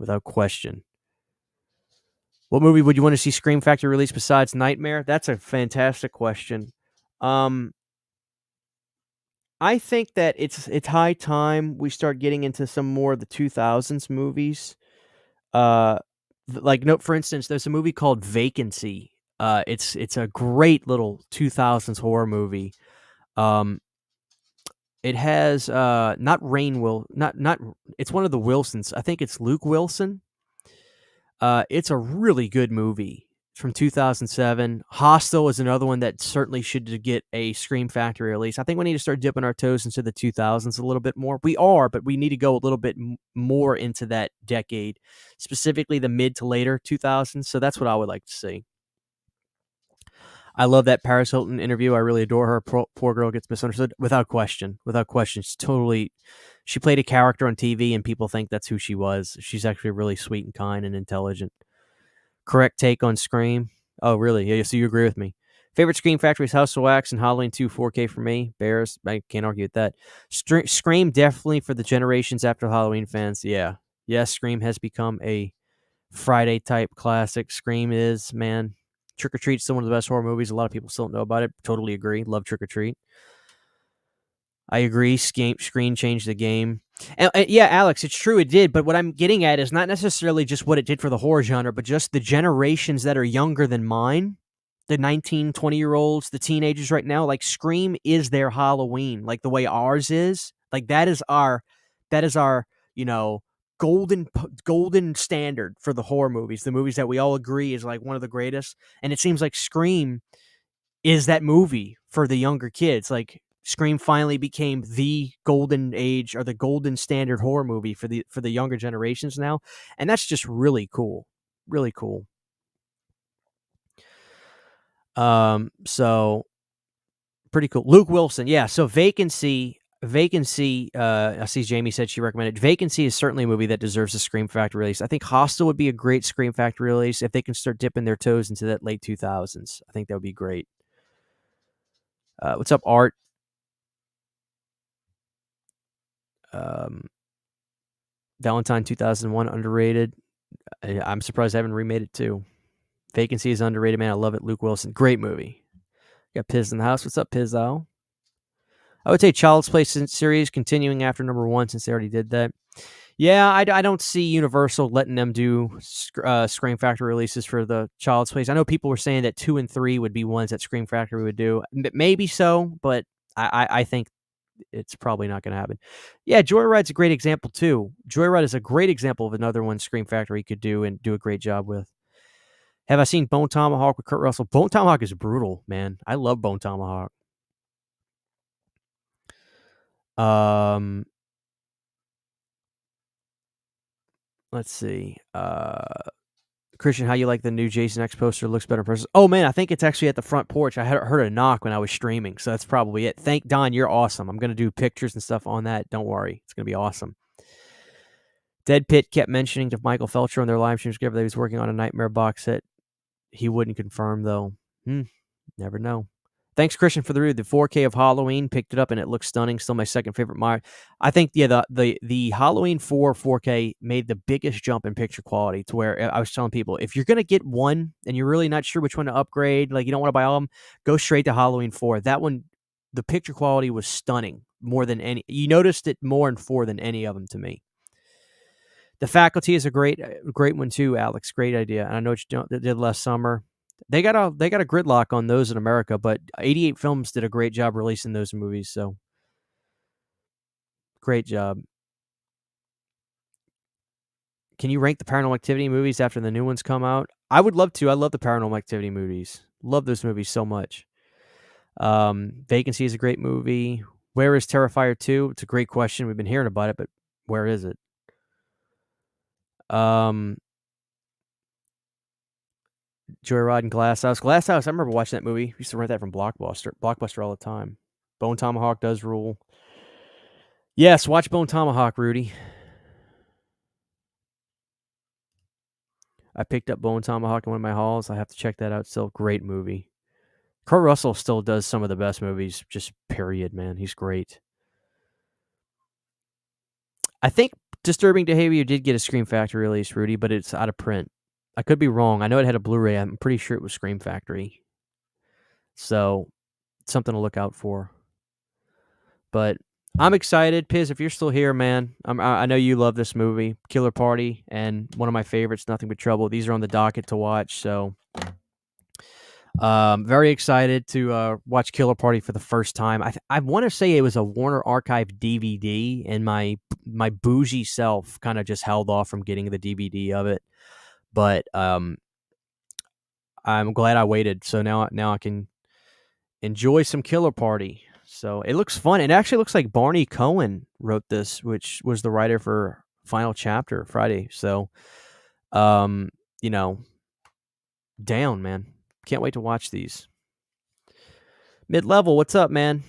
Without question. What movie would you want to see Scream Factory release besides Nightmare? That's a fantastic question. I think that it's high time we start getting into some more of the 2000s movies. Like, no, for instance, there's a movie called Vacancy. It's a great little 2000s horror movie. It has not Rain Will not it's one of the Wilsons. I think it's Luke Wilson. It's a really good movie. It's from 2007. Hostel is another one that certainly should get a Scream Factory release. I think we need to start dipping our toes into the 2000s a little bit more. We are, but we need to go a little bit more into that decade, specifically the mid to later 2000s. So that's what I would like to see. I love that Paris Hilton interview. I really adore her. Poor girl gets misunderstood. Without question. Without question. She played a character on TV and people think that's who she was. She's actually really sweet and kind and intelligent. Correct take on Scream. Oh, really? Yeah, so you agree with me. Favorite Scream Factory is House of Wax and Halloween 2 4K for me. Bears, I can't argue with that. Scream definitely for the generations after Halloween fans. Yeah. Yes, Scream has become a Friday type classic. Scream is, man. Trick or Treat is still one of the best horror movies. A lot of people still don't know about it. Totally agree. Love Trick or Treat. I agree. Screen changed the game. And yeah, Alex, it's true, it did. But what I'm getting at is not necessarily just what it did for the horror genre, but just the generations that are younger than mine, the 19, 20-year-olds, the teenagers right now. Like, Scream is their Halloween, like the way ours is. Like, that is our, you know, golden standard for the horror movies, the movies that we all agree is like one of the greatest. And it seems like Scream is that movie for the younger kids. Like, Scream finally became the golden age or the golden standard horror movie for the younger generations now, and that's just really cool. Really cool. So pretty cool. Luke Wilson, yeah. So Vacancy. I see Jamie said she recommended Vacancy is certainly a movie that deserves a Scream Factory release. I think Hostel would be a great Scream Factory release if they can start dipping their toes into that late 2000s. I think that would be great. What's up, Art? Valentine 2001 underrated. I'm surprised I haven't remade it too. Vacancy is underrated, man. I love it. Luke Wilson, great movie. Got Piz in the house. What's up, Pizzo? I would say Child's Play series continuing after number 1 since they already did that. Yeah, I don't see Universal letting them do Scream Factory releases for the Child's Place. I know people were saying that 2 and 3 would be ones that Scream Factory would do. Maybe so, but I think it's probably not going to happen. Yeah, Joyride's a great example too. Joyride is a great example of another one Scream Factory could do and do a great job with. Have I seen Bone Tomahawk with Kurt Russell? Bone Tomahawk is brutal, man. I love Bone Tomahawk. Let's see. Christian, how you like the new Jason X poster? Looks better in person. Oh man, I think it's actually at the front porch. I heard a knock when I was streaming, so that's probably it. Thank Don, you're awesome. I'm gonna do pictures and stuff on that. Don't worry, it's gonna be awesome. Dead Pit kept mentioning to Michael Felcher on their live streams that he was working on a Nightmare box set. He wouldn't confirm though. Never know. Thanks, Christian, for the review. The 4K of Halloween, picked it up and it looks stunning. Still my second favorite. I think the Halloween 4 4K made the biggest jump in picture quality to where I was telling people, if you're gonna get one and you're really not sure which one to upgrade, like you don't want to buy all of them, go straight to Halloween 4. That one, the picture quality was stunning more than any. You noticed it more in 4 than any of them to me. The Faculty is a great one too, Alex. Great idea. And I know what you did last summer. They got a gridlock on those in America, but 88 Films did a great job releasing those movies. So great job. Can you rank the Paranormal Activity movies after the new ones come out? I would love to. I love the Paranormal Activity movies. Love those movies so much. Vacancy is a great movie. Where is Terrifier 2? It's a great question. We've been hearing about it, but where is it? Joyride and Glass House. Glass House, I remember watching that movie. We used to rent that from Blockbuster all the time. Bone Tomahawk does rule. Yes, watch Bone Tomahawk, Rudy. I picked up Bone Tomahawk in one of my hauls. I have to check that out. Still, great movie. Kurt Russell still does some of the best movies, just period, man. He's great. I think Disturbing Behavior did get a Scream Factory release, Rudy, but it's out of print. I could be wrong. I know it had a Blu-ray. I'm pretty sure it was Scream Factory. So, something to look out for. But I'm excited. Piz, if you're still here, man, I know you love this movie. Killer Party and one of my favorites, Nothing But Trouble. These are on the docket to watch. So, very excited to watch Killer Party for the first time. I want to say it was a Warner Archive DVD, and my bougie self kind of just held off from getting the DVD of it. But I'm glad I waited. So now I can enjoy some Killer Party. So it looks fun. It actually looks like Barney Cohen wrote this, which was the writer for Final Chapter Friday. So, down, man. Can't wait to watch these. Mid-level, what's up, man?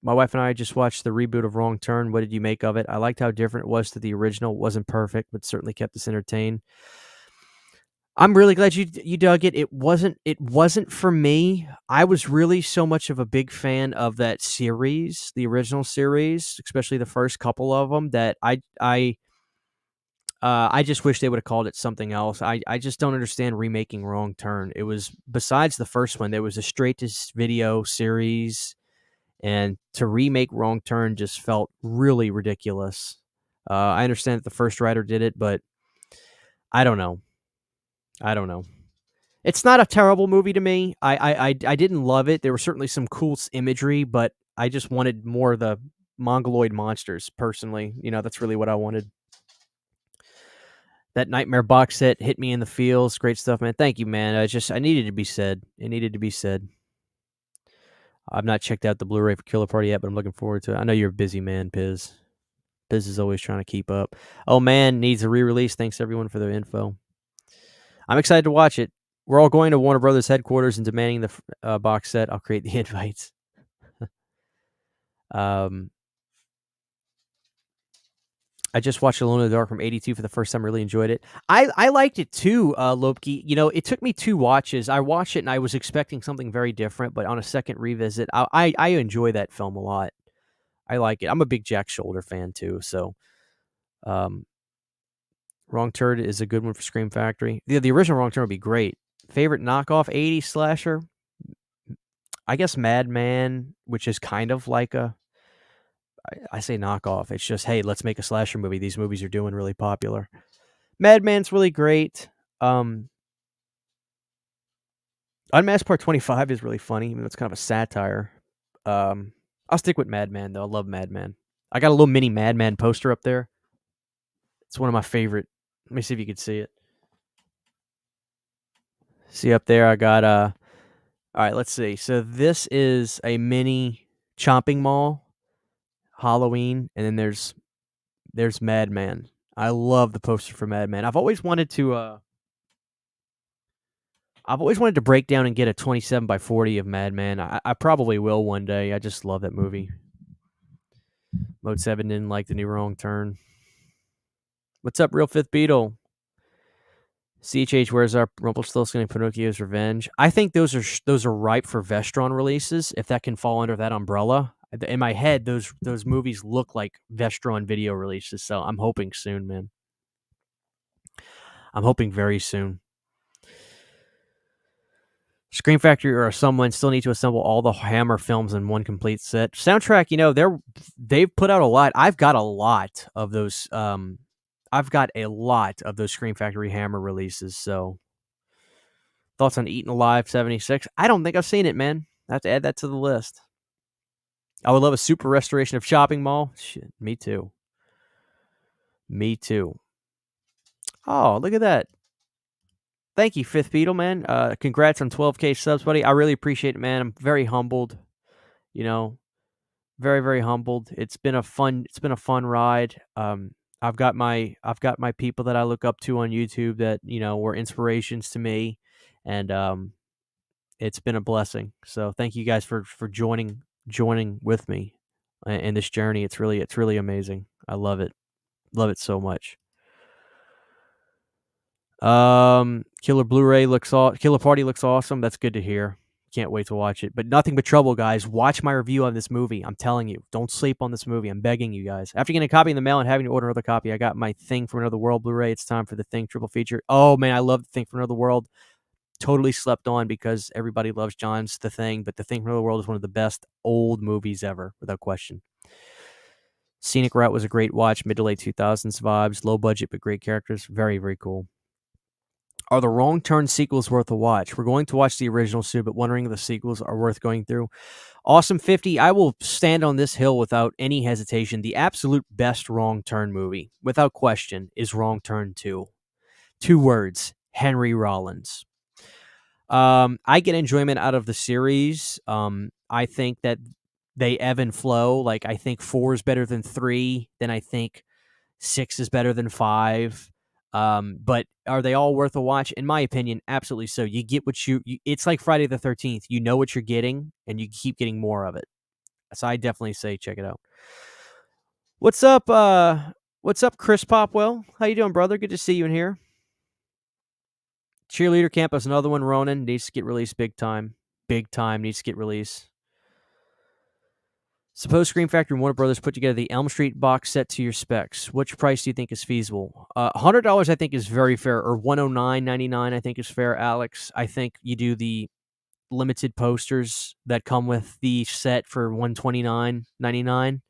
My wife and I just watched the reboot of Wrong Turn. What did you make of it? I liked how different it was to the original. It wasn't perfect, but certainly kept us entertained. I'm really glad you dug it. It wasn't for me. I was really so much of a big fan of that series, the original series, especially the first couple of them, that I just wish they would have called it something else. I just don't understand remaking Wrong Turn. It was, besides the first one, there was a straight to video series, and to remake Wrong Turn just felt really ridiculous. I understand that the first writer did it, but I don't know. It's not a terrible movie to me. I didn't love it. There were certainly some cool imagery, but I just wanted more of the Mongoloid monsters, personally. That's really what I wanted. That Nightmare box set hit me in the feels. Great stuff, man. Thank you, man. I needed to be said. It needed to be said. I've not checked out the Blu-ray for Killer Party yet, but I'm looking forward to it. I know you're a busy man, Piz. Piz is always trying to keep up. Oh, man, needs a re-release. Thanks, everyone, for their info. I'm excited to watch it. We're all going to Warner Brothers headquarters and demanding the box set. I'll create the invites. I just watched Alone in the Dark from 82 for the first time. Really enjoyed it. I liked it too, Lopke. It took me 2 watches. I watched it and I was expecting something very different, but on a second revisit, I enjoy that film a lot. I like it. I'm a big Jack Shoulder fan too, so Wrong Turn is a good one for Scream Factory. The original Wrong Turn would be great. Favorite knockoff 80s slasher? I guess Madman, which is kind of like a I say knockoff. It's just, hey, let's make a slasher movie. These movies are doing really popular. Madman's really great. Unmasked Part 25 is really funny, even though it's kind of a satire. I'll stick with Madman, though. I love Madman. I got a little mini Madman poster up there. It's one of my favorite. Let me see if you can see it. See up there, I got all right, let's see. So this is a mini chopping mall, Halloween, and then there's Madman. I love the poster for Madman. I've always wanted to break down and get a 27x40 of Madman. I probably will one day. I just love that movie. Mode 7 didn't like the new Wrong Turn. What's up, Real Fifth Beetle? CHH, where's our Rumpelstiltskin and Pinocchio's Revenge? I think those are ripe for Vestron releases, if that can fall under that umbrella. In my head, those movies look like Vestron video releases, so I'm hoping soon, man. I'm hoping very soon. Scream Factory or someone still need to assemble all the Hammer films in one complete set. Soundtrack, they've put out a lot. I've got a lot of those. I've got a lot of those Scream Factory Hammer releases. So, thoughts on Eaten Alive 76? I don't think I've seen it, man. I have to add that to the list. I would love a super restoration of Shopping Mall. Shit, me too. Me too. Oh, look at that. Thank you, Fifth Beetle, man. Congrats on 12K subs, buddy. I really appreciate it, man. I'm very humbled. Very, very humbled. It's been a fun ride. I've got my people that I look up to on YouTube that, were inspirations to me, and it's been a blessing. So thank you guys for joining with me in this journey. It's really amazing. I love it. Love it so much. Killer Blu-ray Killer Party looks awesome. That's good to hear. Can't wait to watch it. But Nothing But Trouble, guys. Watch my review on this movie. I'm telling you, don't sleep on this movie. I'm begging you guys. After getting a copy in the mail and having to order another copy, I got my Thing from Another World Blu-ray. It's time for the Thing triple feature. Oh man, I love the Thing from Another World. Totally slept on because everybody loves John's The Thing, but the Thing from Another World is one of the best old movies ever, without question. Scenic Route was a great watch. Mid to late 2000s vibes. Low budget, but great characters. Very, very cool. Are the Wrong Turn sequels worth a watch? We're going to watch the original soon, but wondering if the sequels are worth going through. Awesome 50. I will stand on this hill without any hesitation. The absolute best Wrong Turn movie, without question, is Wrong Turn 2. 2 words, Henry Rollins. I get enjoyment out of the series. I think that they ebb and flow. Like, I think 4 is better than 3. Then I think 6 is better than 5. But are they all worth a watch? In my opinion, absolutely so. You get what it's like Friday the 13th. You know what you're getting, and you keep getting more of it. So I definitely say check it out. What's up, Chris Popwell? How you doing, brother? Good to see you in here. Cheerleader Camp is another one. Ronin needs to get released big time. Big time needs to get released. Suppose Scream Factory and Warner Brothers put together the Elm Street box set to your specs. Which price do you think is feasible? $100 I think is very fair, or $109.99 I think is fair, Alex. I think you do the limited posters that come with the set for $129.99,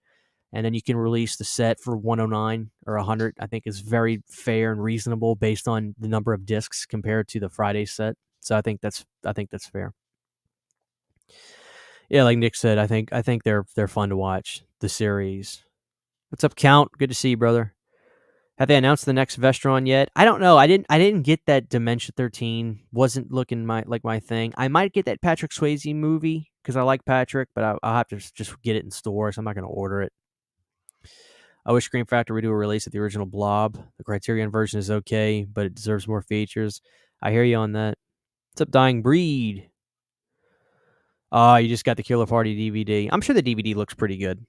and then you can release the set for $109 or $100. I think is very fair and reasonable based on the number of discs compared to the Friday set. So I think that's fair. Yeah, like Nick said, I think they're fun to watch, the series. What's up, Count? Good to see you, brother. Have they announced the next Vestron yet? I don't know. I didn't get that Dementia 13. Wasn't looking like my thing. I might get that Patrick Swayze movie because I like Patrick, but I'll have to just get it in store, so I'm not going to order it. I wish Scream Factory would do a release of the original Blob. The Criterion version is okay, but it deserves more features. I hear you on that. What's up, Dying Breed? You just got the Killer Party DVD. I'm sure the DVD looks pretty good.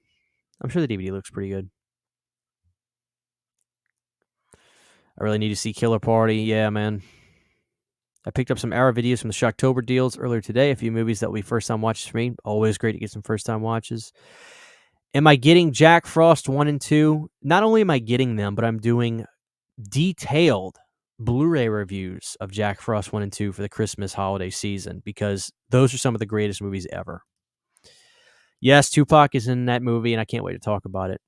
I really need to see Killer Party. Yeah, man. I picked up some Arrow videos from the Shocktober deals earlier today. A few movies that will be first-time watches for me. Always great to get some first-time watches. Am I getting Jack Frost 1 and 2? Not only am I getting them, but I'm doing detailed Blu-ray reviews of Jack Frost 1 and 2 for the Christmas holiday season because those are some of the greatest movies ever. Yes, Tupac is in that movie, and I can't wait to talk about it.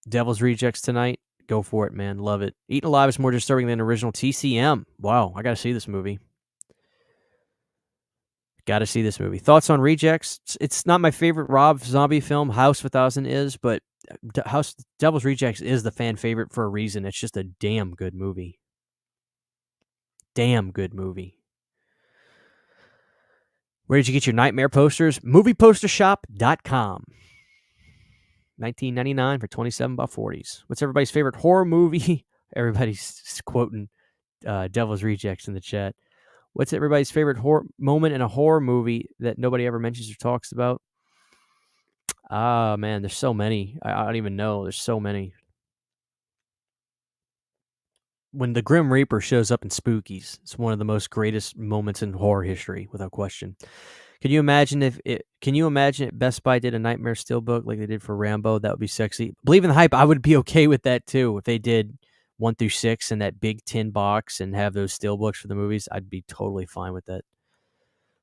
Devil's Rejects tonight. Go for it, man. Love it. Eaten Alive is more disturbing than original TCM. Wow, I got to see this movie. Got to see this movie. Thoughts on Rejects? It's not my favorite Rob Zombie film. House of a Thousand is, but Devil's Rejects is the fan favorite for a reason. It's just a damn good movie. Damn good movie. Where did you get your nightmare posters? Moviepostershop.com. $19.99 for 27 by 40s. What's everybody's favorite horror movie? Everybody's quoting Devil's Rejects in the chat. What's everybody's favorite horror moment in a horror movie that nobody ever mentions or talks about? Ah, man, there's so many. I don't even know. There's so many. When the Grim Reaper shows up in Spookies, it's one of the most greatest moments in horror history, without question. Can you imagine if Best Buy did a Nightmare Steelbook like they did for Rambo? That would be sexy. Believe in the Hype, I would be okay with that too. If they did 1 through 6 in that big tin box and have those steelbooks for the movies, I'd be totally fine with that.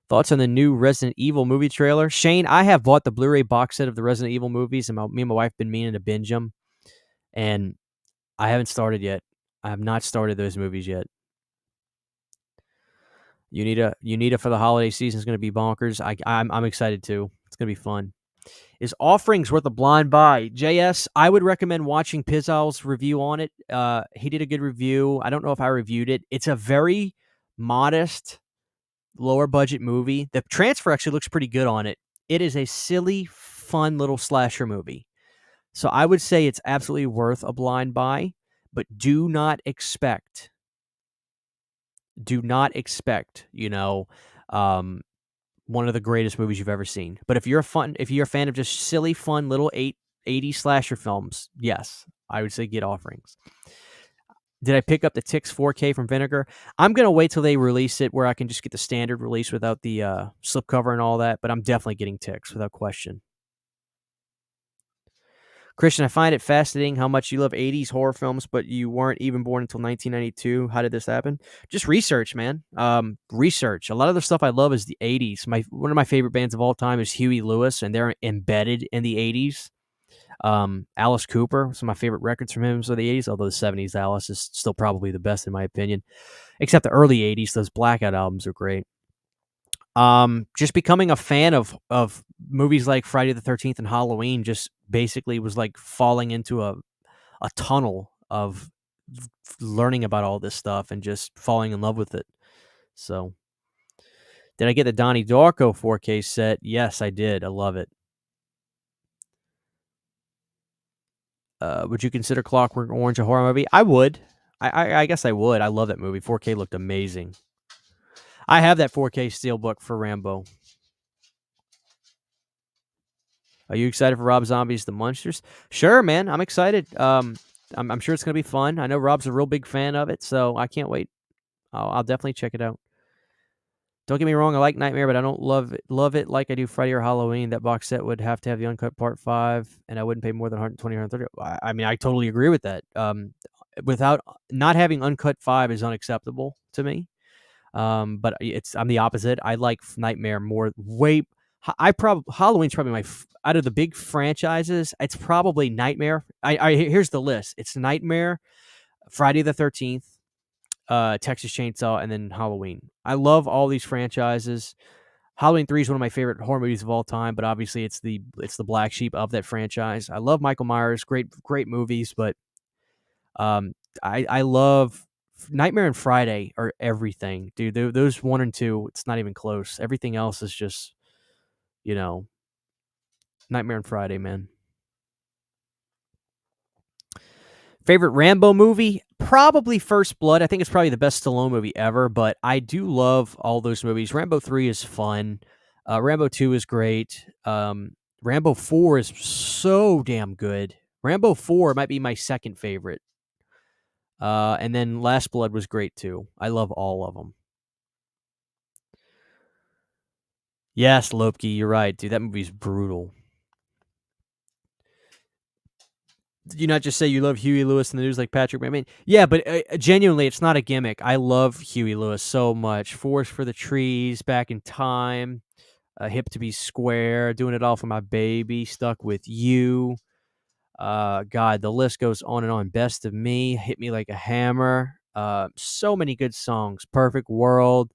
Thoughts on the new Resident Evil movie trailer? Shane, I have bought the Blu-ray box set of the Resident Evil movies, and me and my wife have been meaning to binge them, and I haven't started yet. I have not started those movies yet. Unita for the holiday season is going to be bonkers. I'm excited too. It's going to be fun. Is Offerings worth a blind buy? JS, I would recommend watching Pizzol's review on it. He did a good review. I don't know if I reviewed it. It's a very modest, lower budget movie. The transfer actually looks pretty good on it. It is a silly, fun little slasher movie. So I would say it's absolutely worth a blind buy, but do not expect, one of the greatest movies you've ever seen. But if you're a fan of just silly, fun little 80s slasher films, yes, I would say get Offerings. Did I pick up the Tix 4K from Vinegar? I'm going to wait till they release it where I can just get the standard release without the slipcover and all that, but I'm definitely getting Tix without question. Christian, I find it fascinating how much you love 80s horror films, but you weren't even born until 1992. How did this happen? Just research, man. Research. A lot of the stuff I love is the 80s. One of my favorite bands of all time is Huey Lewis, and they're embedded in the 80s. Alice Cooper, some of my favorite records from him are the 80s, although the 70s Alice is still probably the best in my opinion. Except the early 80s, those Blackout albums are great. Just becoming a fan of movies like Friday the 13th and Halloween just basically was like falling into a tunnel of learning about all this stuff and just falling in love with it. So, did I get the Donnie Darko 4K set? Yes, I did. I love it. Would you consider Clockwork Orange a horror movie? I would. I guess I would. I love that movie. 4K looked amazing. I have that 4K steelbook for Rambo. Are you excited for Rob Zombie's The Munsters? Sure, man. I'm excited. I'm sure it's going to be fun. I know Rob's a real big fan of it, so I can't wait. I'll definitely check it out. Don't get me wrong. I like Nightmare, but I don't love it like I do Friday or Halloween. That box set would have to have the uncut part 5, and I wouldn't pay more than 120 or 130. I mean, I totally agree with that. Without not having uncut 5 is unacceptable to me. But I'm the opposite. I like Nightmare more. Halloween's probably my out of the big franchises. It's probably Nightmare. Here's the list. It's Nightmare, Friday the 13th, Texas Chainsaw, and then Halloween. I love all these franchises. Halloween 3 is one of my favorite horror movies of all time, but obviously it's the black sheep of that franchise. I love Michael Myers. Great movies, but I love Nightmare and Friday are everything, dude. Those 1 and 2, it's not even close. Everything else is just, Nightmare and Friday, man. Favorite Rambo movie? Probably First Blood. I think it's probably the best Stallone movie ever, but I do love all those movies. Rambo 3 is fun. Rambo 2 is great. Rambo 4 is so damn good. Rambo 4 might be my second favorite. And then Last Blood was great too. I love all of them. Yes, Lopke, you're right, dude. That movie's brutal. Did you not just say you love Huey Lewis in the news like Patrick? I mean, yeah, but genuinely, it's not a gimmick. I love Huey Lewis so much. Forest for the Trees, Back in Time. Hip to Be Square, Doing It All for My Baby, Stuck with You. God, the list goes on and on. Best of Me, Hit Me Like a Hammer. So many good songs. Perfect World.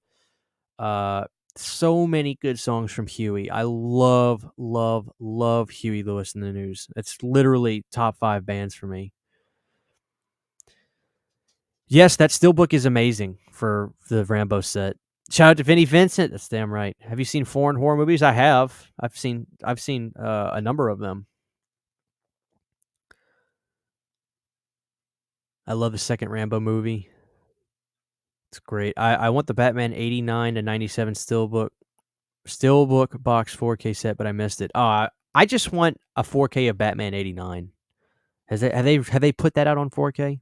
Uh, so many good songs from Huey. I love, love, love Huey Lewis and the News. It's literally top 5 bands for me. Yes, that Steelbook is amazing for the Rambo set. Shout out to Vinnie Vincent. That's damn right. Have you seen foreign horror movies? I have. I've seen a number of them. I love the second Rambo movie. It's great. I want the Batman 89 to 97 Steelbook box 4K set, but I missed it. I just want a 4K of Batman 89. Have they put that out on 4K?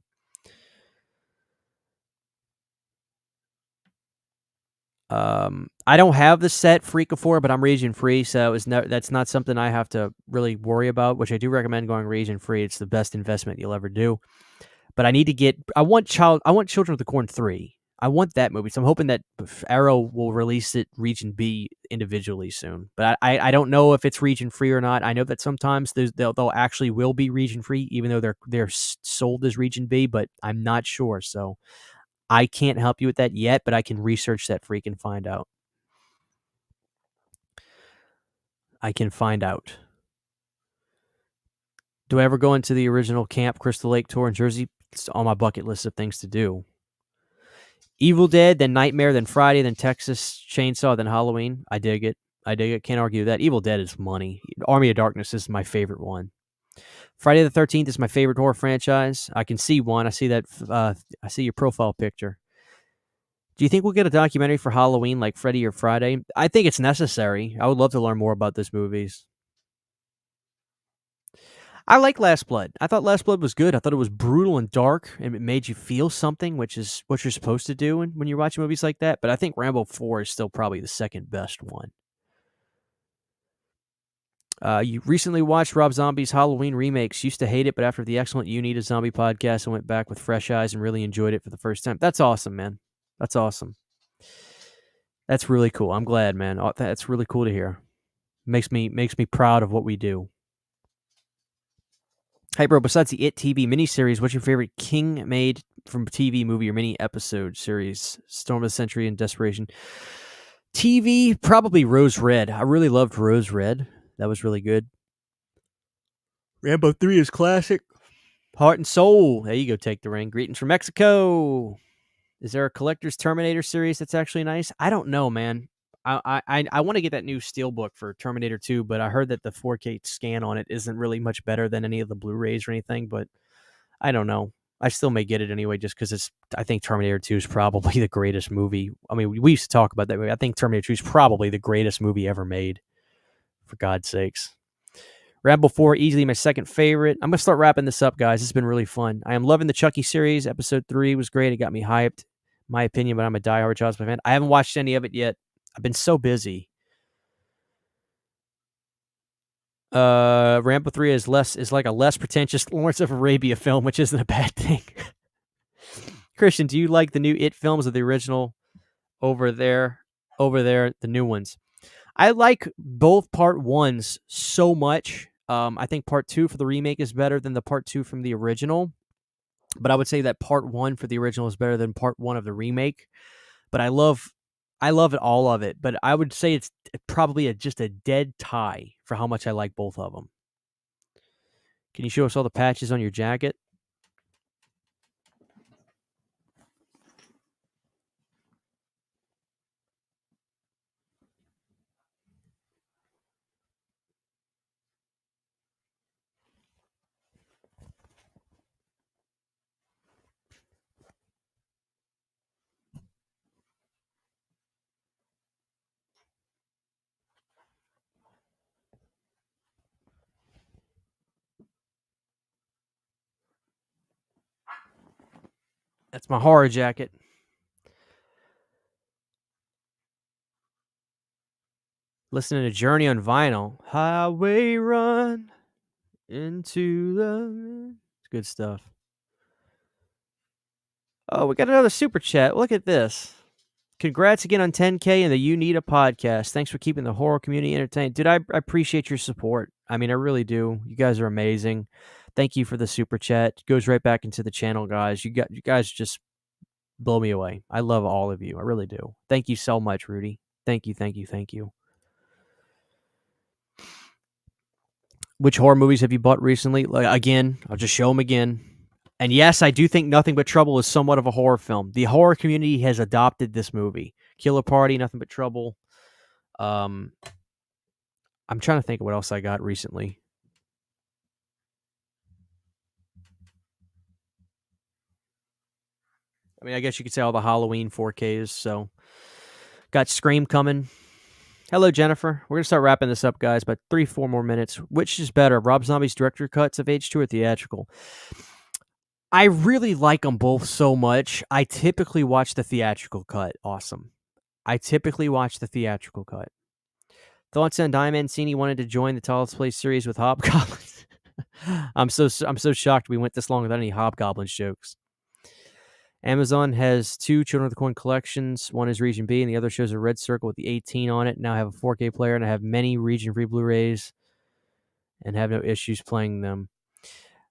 I don't have the set Freak of 4, but I'm region free, so that's not something I have to really worry about, which I do recommend going region free. It's the best investment you'll ever do. But I want Children of the Corn 3. I want that movie. So I'm hoping that Arrow will release it region B individually soon. But I don't know if it's region free or not. I know that sometimes they'll actually will be region free, even though they're sold as region B, but I'm not sure. So I can't help you with that yet, but I can research that freak and find out. I can find out. Do I ever go into the original Camp Crystal Lake tour in Jersey? It's on my bucket list of things to do. Evil Dead, then Nightmare, then Friday, then Texas Chainsaw, then Halloween. I dig it. Can't argue that. Evil Dead is money. Army of Darkness is my favorite one. Friday the 13th is my favorite horror franchise. I can see one. I see that. I see your profile picture. Do you think we'll get a documentary for Halloween like Freddy or Friday? I think it's necessary. I would love to learn more about those movies. I like Last Blood. I thought Last Blood was good. I thought it was brutal and dark, and it made you feel something, which is what you're supposed to do when you're watching movies like that. But I think Rambo 4 is still probably the second best one. You recently watched Rob Zombie's Halloween remakes. Used to hate it, but after the excellent You Need a Zombie podcast, I went back with fresh eyes and really enjoyed it for the first time. That's awesome, man. That's awesome. That's really cool. I'm glad, man. That's really cool to hear. Makes me proud of what we do. Hey, bro, besides the It TV miniseries, what's your favorite King made from TV movie or mini episode series? Storm of the Century and Desperation. TV, probably Rose Red. I really loved Rose Red. That was really good. Rambo 3 is classic. Heart and Soul. There you go, Take the Ring. Greetings from Mexico. Is there a collector's Terminator series that's actually nice? I don't know, man. I want to get that new Steelbook for Terminator 2, but I heard that the 4K scan on it isn't really much better than any of the Blu-rays or anything, but I don't know. I still may get it anyway just because I think Terminator 2 is probably the greatest movie. I mean, we used to talk about that movie. I think Terminator 2 is probably the greatest movie ever made, for God's sakes. Rambo 4, easily my second favorite. I'm going to start wrapping this up, guys. It's been really fun. I am loving the Chucky series. Episode 3 was great. It got me hyped. My opinion, but I'm a diehard Child's Play fan. I haven't watched any of it yet. I've been so busy. Rambo 3 is like a less pretentious Lawrence of Arabia film, which isn't a bad thing. Christian, do you like the new It films or the original over there, the new ones? I like both part ones so much. I think part 2 for the remake is better than the part 2 from the original. But I would say that part 1 for the original is better than part 1 of the remake. But I love it, all of it. But I would say it's probably just a dead tie for how much I like both of them. Can you show us all the patches on your jacket? That's my horror jacket. Listening to Journey on vinyl. Highway run into the... It's good stuff. Oh, we got another super chat. Look at this. Congrats again on 10K and the You Need a Podcast. Thanks for keeping the horror community entertained. Dude, I appreciate your support. I mean, I really do. You guys are amazing. Thank you for the super chat. It goes right back into the channel, guys. You guys just blow me away. I love all of you. I really do. Thank you so much, Rudy. Thank you, thank you, thank you. Which horror movies have you bought recently? Like, again, I'll just show them again. And yes, I do think Nothing But Trouble is somewhat of a horror film. The horror community has adopted this movie. Killer Party, Nothing But Trouble. I'm trying to think of what else I got recently. I mean, I guess you could say all the Halloween 4Ks. So, got Scream coming. Hello, Jennifer. We're going to start wrapping this up, guys, but 3-4 more minutes. Which is better, Rob Zombie's director cuts of H2 or theatrical? I really like them both so much. I typically watch the theatrical cut. Awesome. I typically watch the theatrical cut. Thoughts on Diamond Mancini wanted to join the Tallest Place series with Hobgoblins. I'm so shocked we went this long without any Hobgoblins jokes. Amazon has 2 Children of the Corn collections. One is Region B, and the other shows a red circle with the 18 on it. Now I have a 4K player, and I have many Region Free Blu-rays, and have no issues playing them.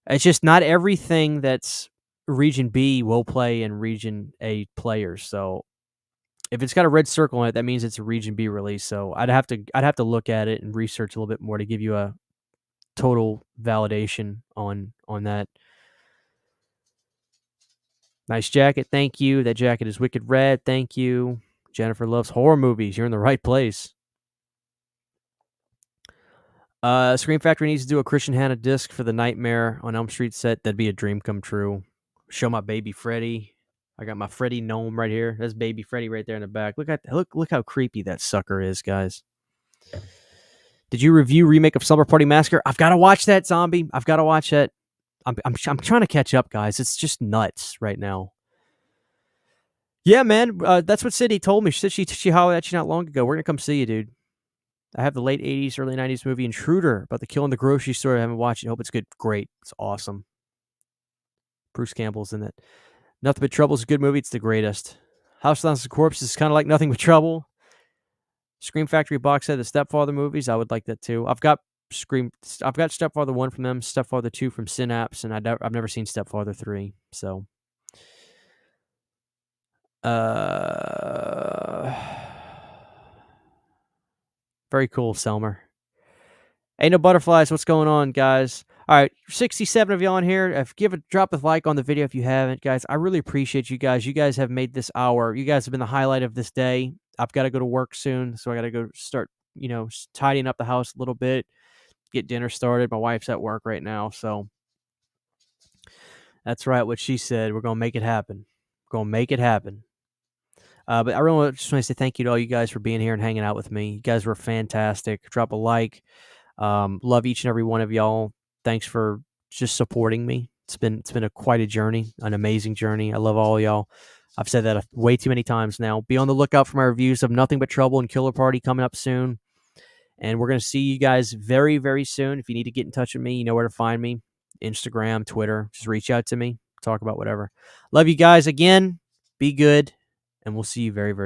It's just not everything that's Region B will play in Region A players. So if it's got a red circle on it, that means it's a Region B release. So I'd have to look at it and research a little bit more to give you a total validation on that. Nice jacket, thank you. That jacket is wicked red, thank you. Jennifer loves horror movies. You're in the right place. Scream Factory needs to do a Christian Hanna disc for the Nightmare on Elm Street set. That'd be a dream come true. Show my baby Freddy. I got my Freddy gnome right here. That's baby Freddy right there in the back. Look how creepy that sucker is, guys. Did you review remake of Slumber Party Massacre? I've got to watch that, Zombie. I've got to watch that. I'm trying to catch up, guys. It's just nuts right now. Yeah, man. That's what Sydney told me. She said she hollered at you not long ago. We're gonna come see you, dude. I have the late 80s, early 90s movie Intruder about the kill in the grocery store. I haven't watched it. I hope it's good. Great. It's awesome. Bruce Campbell's in it. Nothing But Trouble is a good movie. It's the greatest. House of the Corpse is kind of like Nothing But Trouble. Scream Factory box set of the Stepfather movies. I would like that too. I've got Stepfather 1 from them, Stepfather 2 from Synapse, and I've never seen Stepfather 3. So, very cool, Selmer. Ain't no butterflies. What's going on, guys? All right, 67 of y'all on here. Drop a like on the video if you haven't, guys. I really appreciate you guys. You guys have made this hour. You guys have been the highlight of this day. I've got to go to work soon, so I got to go start, tidying up the house a little bit, get dinner started. My wife's at work right now, so that's right. What she said. We're gonna make it happen. But I really just want to say thank you to all you guys for being here and hanging out with me. You guys were fantastic. Drop a like. Love each and every one of y'all. Thanks for just supporting me. It's been quite a journey, an amazing journey. I love all y'all. I've said that way too many times now. Be on the lookout for my reviews of Nothing But Trouble and Killer Party coming up soon. And we're going to see you guys very, very soon. If you need to get in touch with me, you know where to find me. Instagram, Twitter. Just reach out to me. Talk about whatever. Love you guys again. Be good. And we'll see you very, very